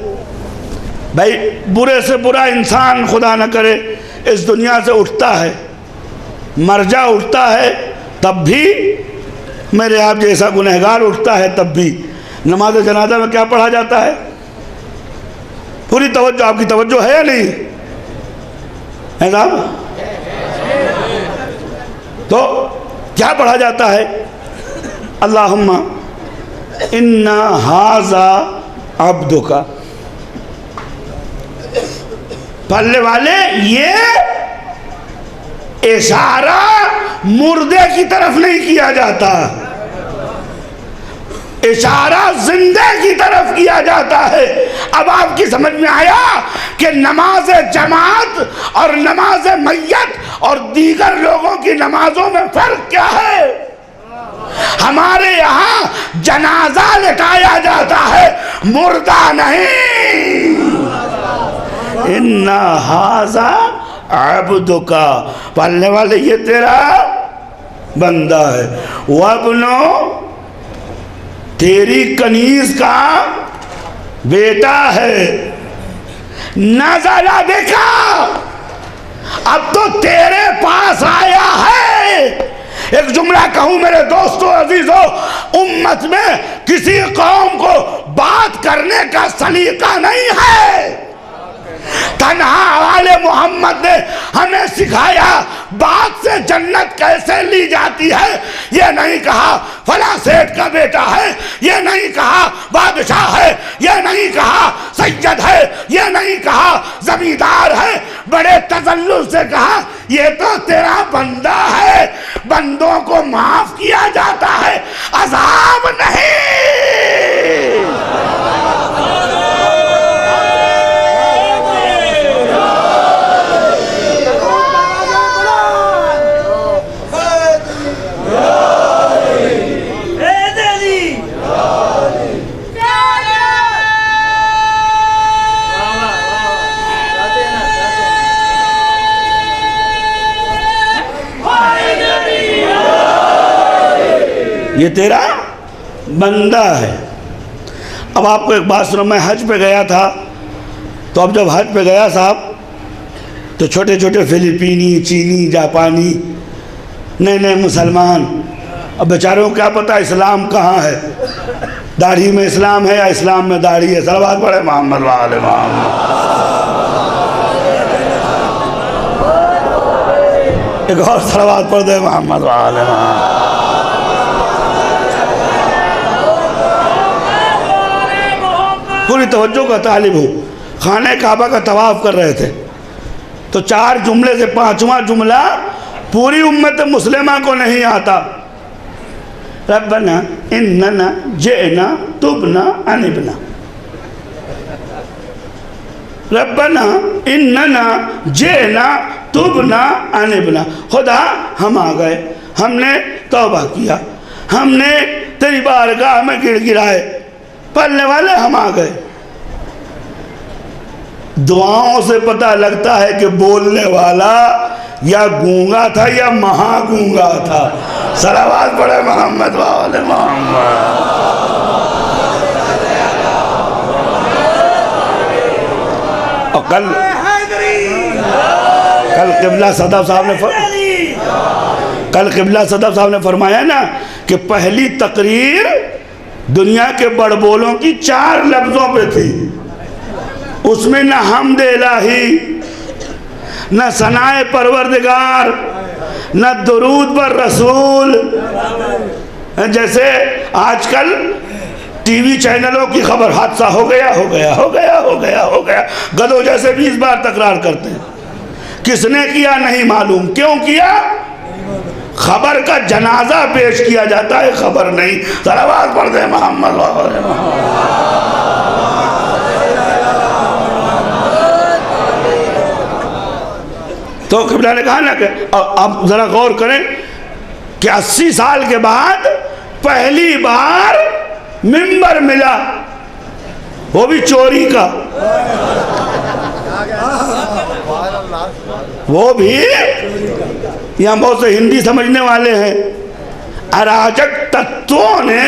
بھائی برے سے برا انسان خدا نہ کرے اس دنیا سے اٹھتا ہے، مر جا اٹھتا ہے، تب بھی میرے آپ جیسا گنہگار اٹھتا ہے، تب بھی نماز جنازہ میں کیا پڑھا جاتا ہے؟ پوری توجہ، آپ کی توجہ ہے یا نہیں ہے صاحب؟ تو کیا پڑھا جاتا ہے؟ اللہم انا ھذا عبدک. پڑھنے والے یہ اشارہ مردے کی طرف نہیں کیا جاتا، اشارہ زندے کی طرف کیا جاتا ہے. اب آپ کی سمجھ میں آیا کہ نماز جماعت اور نماز میت اور دیگر لوگوں کی نمازوں میں فرق کیا ہے؟ ہمارے یہاں جنازہ لٹایا جاتا ہے، مردہ نہیں. اِنَّا هَذَا عَبْدُكَ. پڑھنے والے یہ تیرا بندہ ہے. وَابْنُ تیری کنیز کا بیٹا ہے. نَزَلَ بِكَ اب تو تیرے پاس آیا ہے. ایک جملہ کہوں میرے دوستو عزیزو، امت میں کسی قوم کو بات کرنے کا سلیقہ نہیں ہے. تنہا آل محمد نے ہمیں سکھایا بات سے جنت کیسے لی جاتی ہے. یہ نہیں کہا فلاں سیٹ کا بیٹا ہے، یہ نہیں کہا بادشاہ ہے، یہ نہیں کہا سید ہے، یہ نہیں کہا زمیندار ہے. بڑے تذلل سے کہا یہ تو تیرا بندہ ہے. بندوں کو معاف کیا جاتا ہے، عذاب نہیں. یہ تیرا بندہ ہے. اب آپ کو ایک بات سنو، میں حج پہ گیا تھا، تو اب جب حج پہ گیا صاحب تو چھوٹے چھوٹے فلپینی، چینی، جاپانی، نئے نئے مسلمان، اب بیچاروں کو کیا پتہ اسلام کہاں ہے. داڑھی میں اسلام ہے یا اسلام میں داڑھی ہے؟ صلوات پڑھے محمد وآل محمد. ایک اور صلوات پڑھ دے محمد وآل محمد. پوری توجہ کا طالب ہوں. خانہ کعبہ کا طواف کر رہے تھے تو 4 جملے سے 5واں جملہ پوری امت مسلمہ کو نہیں آتا. ربنا اننا جئنا تبنا انبنا. ربنا اننا جئنا تبنا انبنا. خدا ہم آ گئے، ہم نے توبہ کیا، ہم نے تیری بارگاہ میں گڑ گڑائے. پڑھنے والے ہم آ گئے. دعاؤں سے پتہ لگتا ہے کہ بولنے والا یا گونگا تھا یا مہا گونگا تھا. صلوات پڑھے محمد وآل محمد. اور کل قبلہ صدف صاحب نے فرمایا نا کہ پہلی تقریر دنیا کے بڑ بولوں کی 4 لفظوں پہ تھی. اس میں نہ حمد الہی، نہ ثنائے پروردگار، نہ درود پر رسول. جیسے آج کل ٹی وی چینلوں کی خبر، حادثہ ہو گیا ہو گیا ہو گیا ہو گیا ہو گیا، گدھوں جیسے 20 بار تکرار کرتے ہیں. کس نے کیا نہیں معلوم. کیوں کیا؟ خبر کا جنازہ پیش کیا جاتا ہے، خبر نہیں. صلوات پڑھ دیں محمد وآل محمد. تو قبلہ نے کہا نا کہ آپ ذرا غور کریں کہ 80 سال کے بعد پہلی بار منبر ملا، وہ بھی چوری کا. وہ بھی یہاں بہت سے ہندی سمجھنے والے ہیں. اراجک تتووں نے،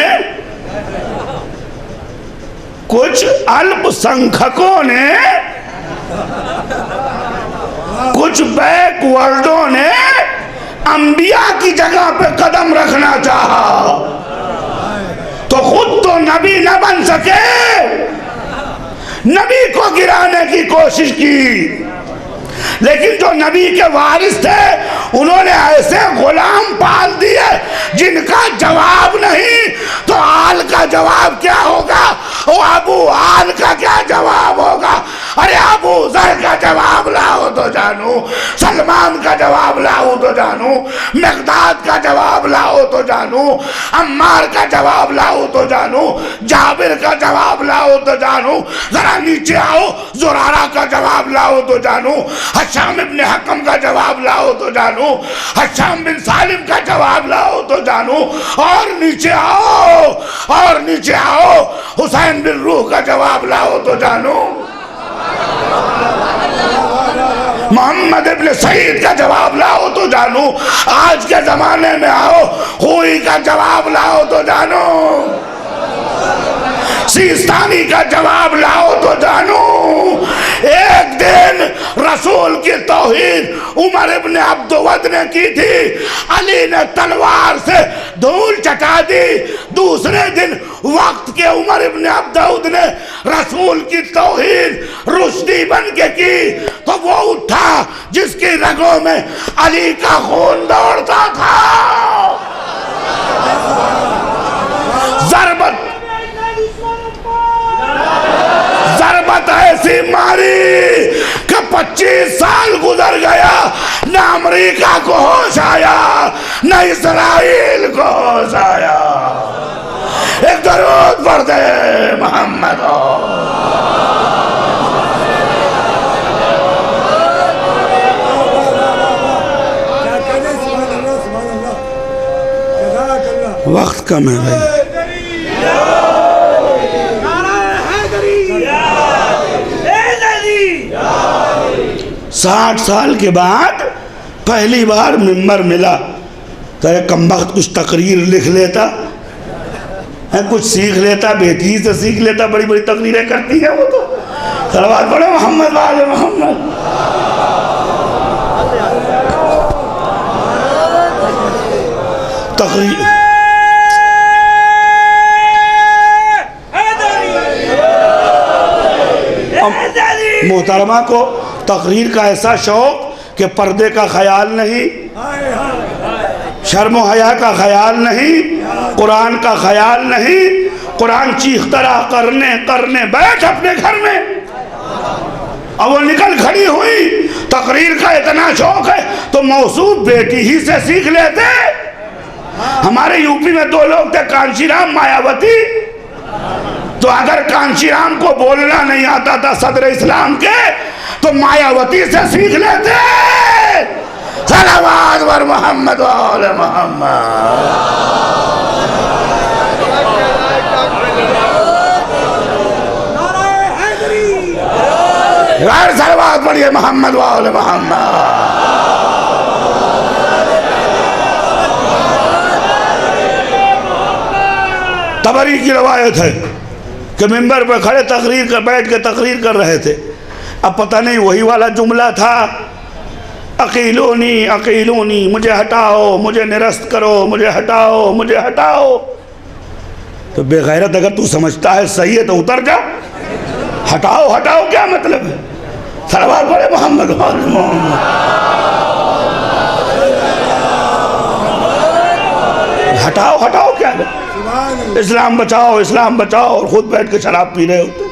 کچھ الپ سنکھکوں نے، کچھ بیک ورڈوں نے انبیاء کی جگہ پہ قدم رکھنا چاہا تو خود تو نبی نہ بن سکے، نبی کو گرانے کی کوشش کی، لیکن جو نبی کے وارث تھے انہوں نے ایسے غلام پال دیے جن کا جواب نہیں، تو آل کا جواب کیا ہوگا؟ وہ ابو آل کا کیا جواب ہوگا؟ ارے ابو ذر کا جواب لاؤ تو جانو، سلمان کا جواب لاؤ تو جانو، مقداد کا جواب لاؤ تو جانو، عمار کا جواب لاؤ تو جانو، جابر کا جواب لاؤ تو جانو، ذرا نیچے آؤ زرارہ کا جواب لاؤ تو جانو، حشام ابن حکم کا جواب لاؤ تو جانو، حشام بن سالم کا جواب لاؤ تو جانو، اور نیچے آؤ، اور نیچے آؤ حسین بن روح کا جواب لاؤ تو جانو، محمد ابن سعید کا جواب لاؤ تو جانو، آج کے زمانے میں آؤ خوئی کا جواب لاؤ تو جانو، سیستانی کا جواب لاؤ تو جانو۔ ایک دن رسول کی توہین عمر ابن عبدود نے کی تھی، علی نے تلوار سے دھول چٹا دی، دوسرے دن وقت کے عمر ابن عبدود نے رسول کی توہین رشدی بن کے کی، تو وہ اٹھا جس کی رگوں میں علی کا خون دوڑتا تھا، ضربت ایسی ماری کہ 25 سال گزر گیا، نہ امریکہ کو ہوش آیا نہ اسرائیل کو ہوش آیا۔ ایک درود پڑھ دے محمد۔ وقت کم ہے بھائی۔ 60 سال کے بعد پہلی بار ممبر ملا تو ایک کمبخت کچھ تقریر لکھ لیتا، کچھ سیکھ لیتا، بیٹی سے سیکھ لیتا، بڑی بڑی تقریریں کرتی ہے وہ تو۔ صلوات پڑھو محمد وآل محمد۔ تقریر محترمہ کو تقریر کا ایسا شوق کہ پردے کا خیال نہیں، شرم و حیا کا خیال نہیں، قرآن کا خیال نہیں، قرآن چیختا رہا کرنے بیٹھ اپنے گھر میں، اب وہ نکل کھڑی ہوئی۔ تقریر کا اتنا شوق ہے تو موصوف بیٹی ہی سے سیکھ لیتے۔ ہمارے یوپی میں 2 لوگ تھے، کانشی رام، مایاوتی، تو اگر کانشی رام کو بولنا نہیں آتا تھا صدر اسلام کے تو مایاوتی سے سیکھ لیتے۔ صلوات بر محمد و آل محمد۔ غیر صلوات پڑھیے محمد و آل محمد۔ طبری کی روایت ہے کہ ممبر پہ کھڑے بیٹھ کے تقریر کر رہے تھے، اب پتہ نہیں وہی والا جملہ تھا، اقیلونی اقیلونی، مجھے ہٹاؤ، مجھے نرست کرو، مجھے ہٹاؤ، مجھے ہٹاؤ۔ تو بے غیرت اگر تو سمجھتا ہے صحیح ہے تو اتر جا، ہٹاؤ ہٹاؤ کیا مطلب ہے؟ صلوات پڑھے محمد محمد۔ ہٹاؤ ہٹاؤ کیا ہے؟ اسلام بچاؤ اسلام بچاؤ، اور خود بیٹھ کے شراب پی رہے ہوتے۔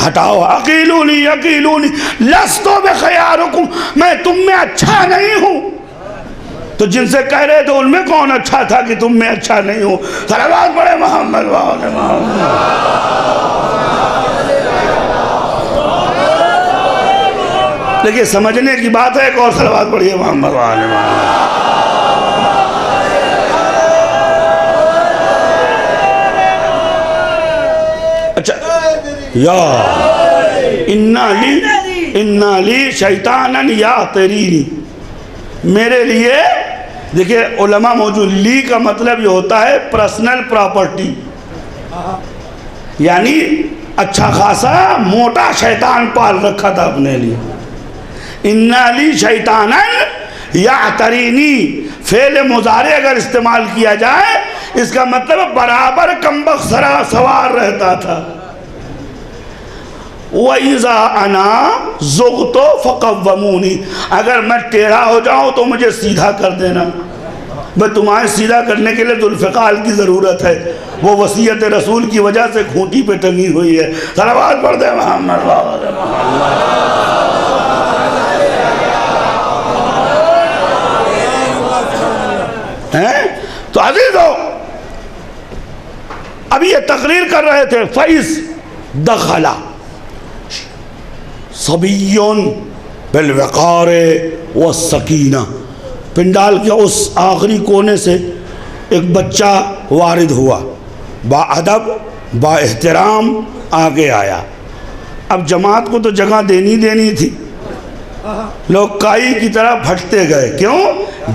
ہٹاؤ، اقیلونی اقیلونی لستو بخیارکم، میں تم میں اچھا نہیں ہوں۔ تو جن سے کہہ رہے تھے ان میں کون اچھا تھا کہ تم میں اچھا نہیں ہوں؟ صلوات پڑھے محمد وآل محمد۔ لیکن سمجھنے کی بات ہے، ایک اور صلوات پڑھیے محمد وآل محمد۔ اچھا، یا انا لی شیطانن یاترینی، میرے لیے دیکھیں علماء موجود، لی کا مطلب یہ ہوتا ہے پرسنل پراپرٹی، یعنی اچھا خاصا موٹا شیطان پال رکھا تھا اپنے لیے۔ انا لی شیطانن یاترینی، فعل مضارع اگر استعمال کیا جائے اس کا مطلب برابر کمبخت سوار رہتا تھا. وَإِذَا أَنَا زُغْتُ فَقَوَّمُونِي، اگر میں ٹیڑھا ہو جاؤں تو مجھے سیدھا کر دینا. میں تمہیں سیدھا کرنے کے لیے ذوالفقار کی ضرورت ہے، وہ وصیت رسول کی وجہ سے کھوٹی پہ ٹنگی ہوئی ہے. صلوات پڑھ دے محمد تو عزیزو، اب یہ تقریر کر رہے تھے. فَإِذْ دَخَلَ صَبِيٌّ بِالْوِقَارِ وَالسَّكِينَةِ، پنڈال کے اس آخری کونے سے ایک بچہ وارد ہوا، با ادب با احترام آگے آیا. اب جماعت کو تو جگہ دینی تھی، لوگ کائی کی طرح پھٹتے گئے. کیوں؟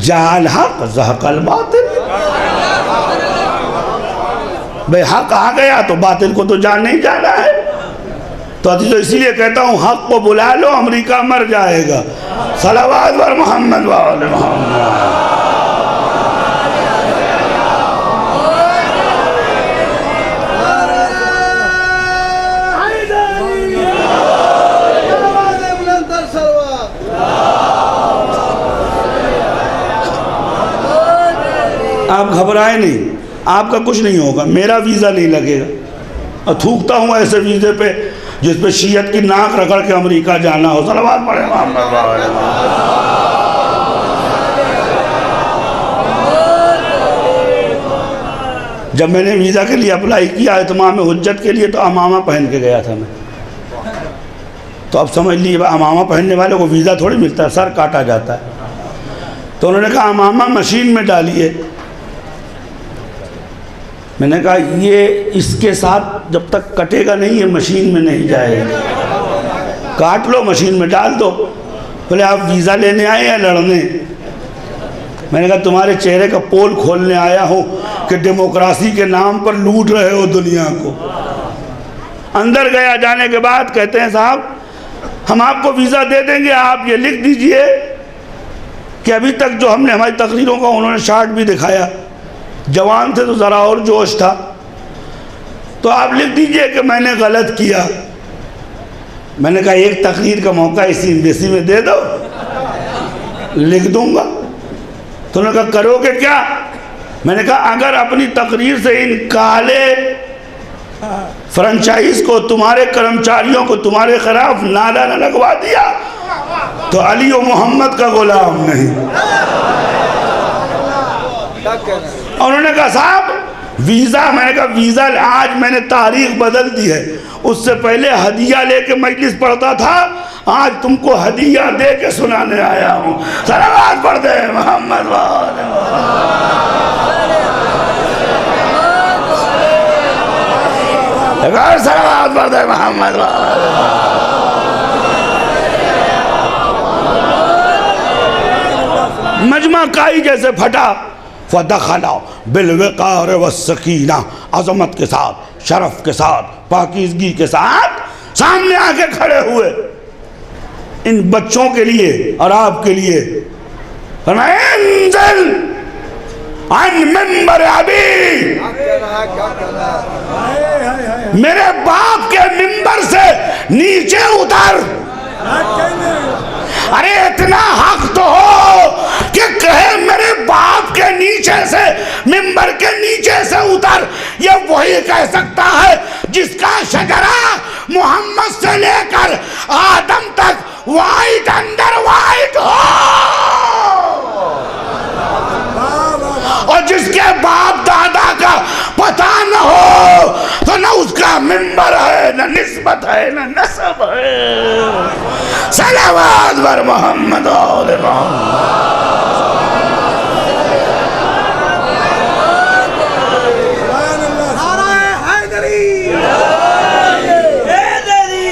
جعل حق زہق الباطل، بھئی حق آ گیا تو باطل کو تو جان نہیں جانا ہے. تو اسی لیے کہتا ہوں حق کو بلا لو، امریکہ مر جائے گا. صلوات بر محمد و آل محمد. آپ گھبرائیں نہیں، آپ کا کچھ نہیں ہوگا، میرا ویزا نہیں لگے گا. اور تھوکتا ہوں ایسے ویزے پہ جس پہ شیعت کی ناک رگڑ کے امریکہ جانا ہو. صلوات پڑھے محمد. جب میں نے ویزا کے لیے اپلائی کیا اتمام حجت کے لیے تو امامہ پہن کے گیا تھا میں. تو اب سمجھ لیجیے امامہ پہننے والے کو ویزا تھوڑی ملتا ہے، سر کاٹا جاتا ہے. تو انہوں نے کہا امامہ مشین میں ڈالیے. میں نے کہا یہ اس کے ساتھ جب تک کٹے گا نہیں، یہ مشین میں نہیں جائے گا. کاٹ لو، مشین میں ڈال دو. بولے آپ ویزا لینے آئے یا لڑنے؟ میں نے کہا تمہارے چہرے کا پول کھولنے آیا ہوں کہ ڈیموکراسی کے نام پر لوٹ رہے ہو دنیا کو. اندر گیا، جانے کے بعد کہتے ہیں صاحب ہم آپ کو ویزا دے دیں گے، آپ یہ لکھ دیجئے کہ ابھی تک جو ہم نے ہماری تقریروں کا، انہوں نے شارٹ بھی دکھایا، جوان تھے تو ذرا اور جوش تھا، تو آپ لکھ دیجئے کہ میں نے غلط کیا. میں نے کہا ایک تقریر کا موقع اسی ایمبیسی میں دے دو، لکھ دوں گا. تو انہوں نے کہا کرو گے کیا؟ میں نے کہا اگر اپنی تقریر سے ان کالے فرنچائز کو، تمہارے کرمچاریوں کو تمہارے خلاف نعرہ نہ لگوا دیا تو علی و محمد کا غلام نہیں. اور انہوں نے کہا صاحب ویزا، میں نے کہا ویزا آج میں نے تاریخ بدل دی ہے. اس سے پہلے ہدیہ لے کے مجلس پڑھتا تھا، آج تم کو ہدیہ دے کے سنانے آیا ہوں. صلوات پڑھ دے محمد و آل محمد. صلوات پڑھ دے محمد و آل محمد. مجمع کائی جیسے پھٹا. فَدَخَلَ بِالْوِقَارِ وَالسَّكِينَةِ، عظمت کے ساتھ، شرف کے ساتھ، پاکیزگی کے ساتھ سامنے آ کے کھڑے ہوئے. ان بچوں کے لیے اور آپ کے لیے فرمایا انزل عن منبر ابی، میرے باپ کے منبر سے نیچے اتر. ارے اتنا حق تو ہو کہ کہے میرے باپ کے نیچے سے، منبر کے نیچے سے اتر. یہ وہی کہہ سکتا ہے جس کا شجرہ محمد سے لے کر آدم تک وائٹ اندر وائٹ ہو، اور جس کے باپ دادا کا پتہ نہ ہو تو نہ اس کا منبر ہے، نہ نسبت ہے، نہ نسب ہے. صلوات بر محمد و آل محمد.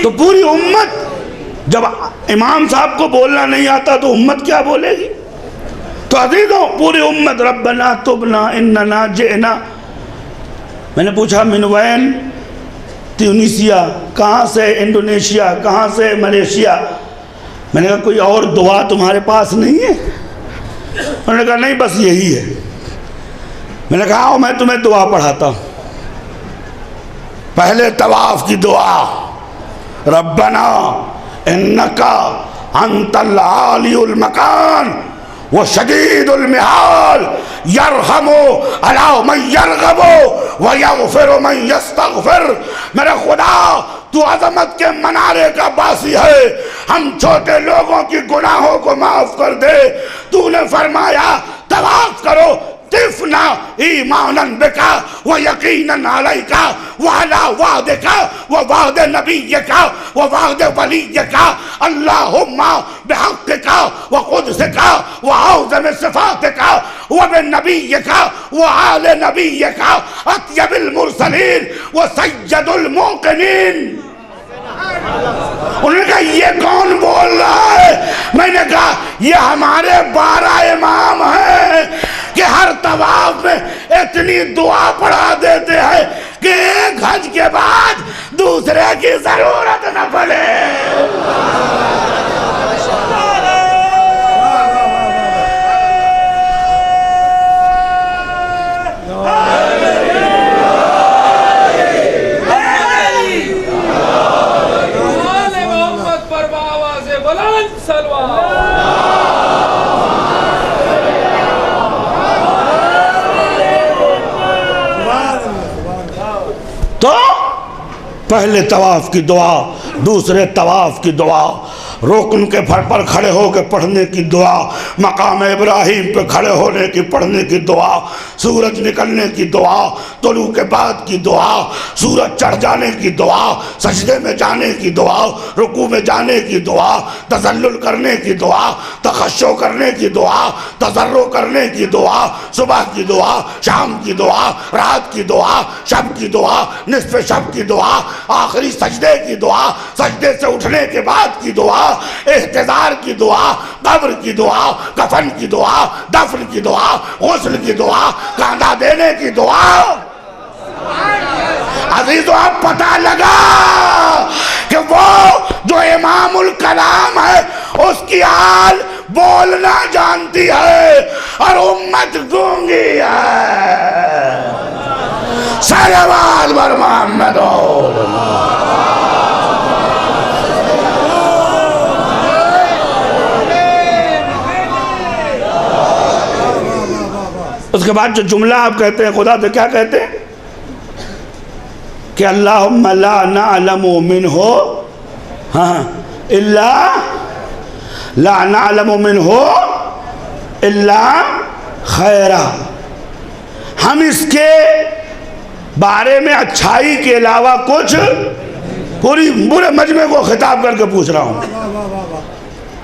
تو پوری امت، جب امام صاحب کو بولنا نہیں آتا تو امت کیا بولے گی؟ تو عزیزوں پوری امت ربنا تبنا اننا جئنا. میں نے پوچھا من وین؟ تیونیسیا. کہاں سے؟ انڈونیشیا. کہاں سے؟ ملیشیا. میں نے کہا کوئی اور دعا تمہارے پاس نہیں ہے؟ انہوں نے کہا نہیں بس یہی ہے. میں نے کہا آؤ میں تمہیں دعا پڑھاتا ہوں. پہلے طواف کی دعا, ربنا انکا انت العالی المکان وشدید المحال یرحم علی من یرغب ویغفر من یستغفر. میرے خدا تو عظمت کے منارے کا باسی ہے, ہم چھوٹے لوگوں کی گناہوں کو معاف کر دے. تو نے فرمایا طواف کرو, طفنا ایمانا بکا و یقینا علیکا وعلا وعدکا و وعد نبیکا و وعد ولیکا اللہم بحقکا و قدسکا و عظم صفاتکا و بنبیکا و آل نبیکا اطیب المرسلین و سید الموقنین. انہوں نے کہا یہ کون بول رہا ہے؟ میں نے کہا یہ ہمارے 12 امام ہیں کہ ہر طواف میں اتنی دعا پڑھا دیتے ہیں کہ ایک حج کے بعد دوسرے کی ضرورت نہ پڑے. تو پہلے طواف کی دعا, دوسرے طواف کی دعا, رکن کے پھر پر کھڑے ہو کے پڑھنے کی دعا, مقام ابراہیم پہ کھڑے ہونے کی پڑھنے کی دعا, سورج نکلنے کی دعا, طلوع کے بعد کی دعا, سورج چڑھ جانے کی دعا, سجدے میں جانے کی دعا, رکوع میں جانے کی دعا, تذلل کرنے کی دعا, تخشع کرنے کی دعا, تضرع کرنے کی دعا, صبح کی دعا, شام کی دعا, رات کی دعا, شب کی دعا, نصف شب کی دعا, آخری سجدے کی دعا, سجدے سے اٹھنے کے بعد کی دعا, احتضار کی دعا, قبر کی دعا, کفن کی دعا, دفن کی دعا, غسل کی دعا, کاندھا دینے کی دعا. عزیزو اب پتہ لگا کہ وہ جو امام الکلام ہے اس کی حال بولنا جانتی ہے اور امت گونگی ہے. صلوات بر محمد. اس کے بعد جو جملہ آپ کہتے ہیں خدا سے کیا کہتے ہیں کہ اللہم لا نعلم منہ الا لا نعلم منہ الا خیرہ. ہم اس کے بارے میں اچھائی کے علاوہ کچھ, پوری برے مجمع کو خطاب کر کے پوچھ رہا ہوں.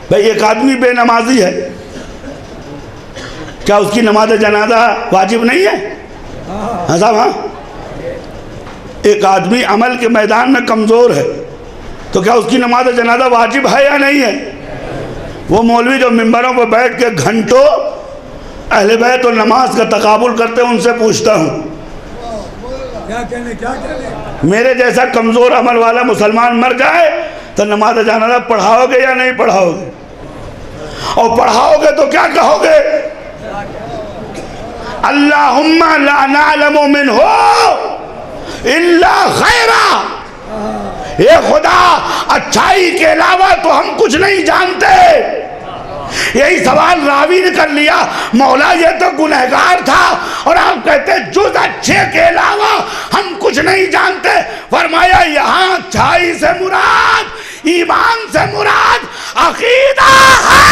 بھئی ایک آدمی بے نمازی ہے, کیا اس کی نماز جنازہ واجب نہیں ہے؟ ہاں صاحب, ہاں. ایک آدمی عمل کے میدان میں کمزور ہے تو کیا اس کی نماز جنازہ واجب ہے یا نہیں ہے؟ وہ مولوی جو ممبروں پر بیٹھ کے گھنٹوں اہل بیت اور نماز کا تقابل کرتے ہیں ان سے پوچھتا ہوں میرے جیسا کمزور عمل والا مسلمان مر جائے تو نماز جنازہ پڑھاؤ گے یا نہیں پڑھاؤ گے؟ اور پڑھاؤ گے تو کیا کہو گے؟ اللہم لا نعلم منہ الا خیرہ. اے خدا اچھائی کے علاوہ تو ہم کچھ نہیں جانتے. یہی سوال راوی نے کر لیا, مولا یہ تو گنہگار تھا اور آپ کہتے جز اچھے کے علاوہ ہم کچھ نہیں جانتے. فرمایا یہاں اچھائی سے مراد, ایمان سے مراد عقیدہ ہے.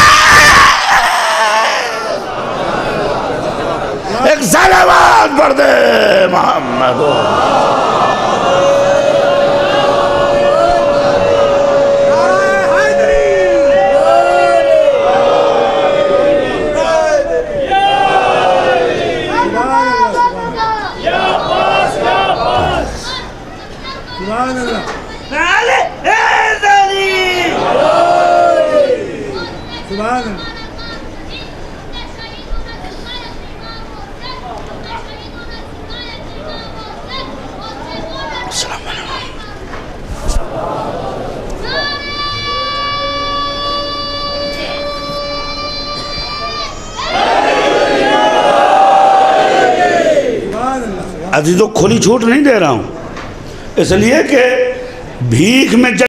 ایک صلوات پڑھ دے محمد. عزیزوں کھلی چھوٹ نہیں دے رہا ہوں، اس لیے کہ بھیک میں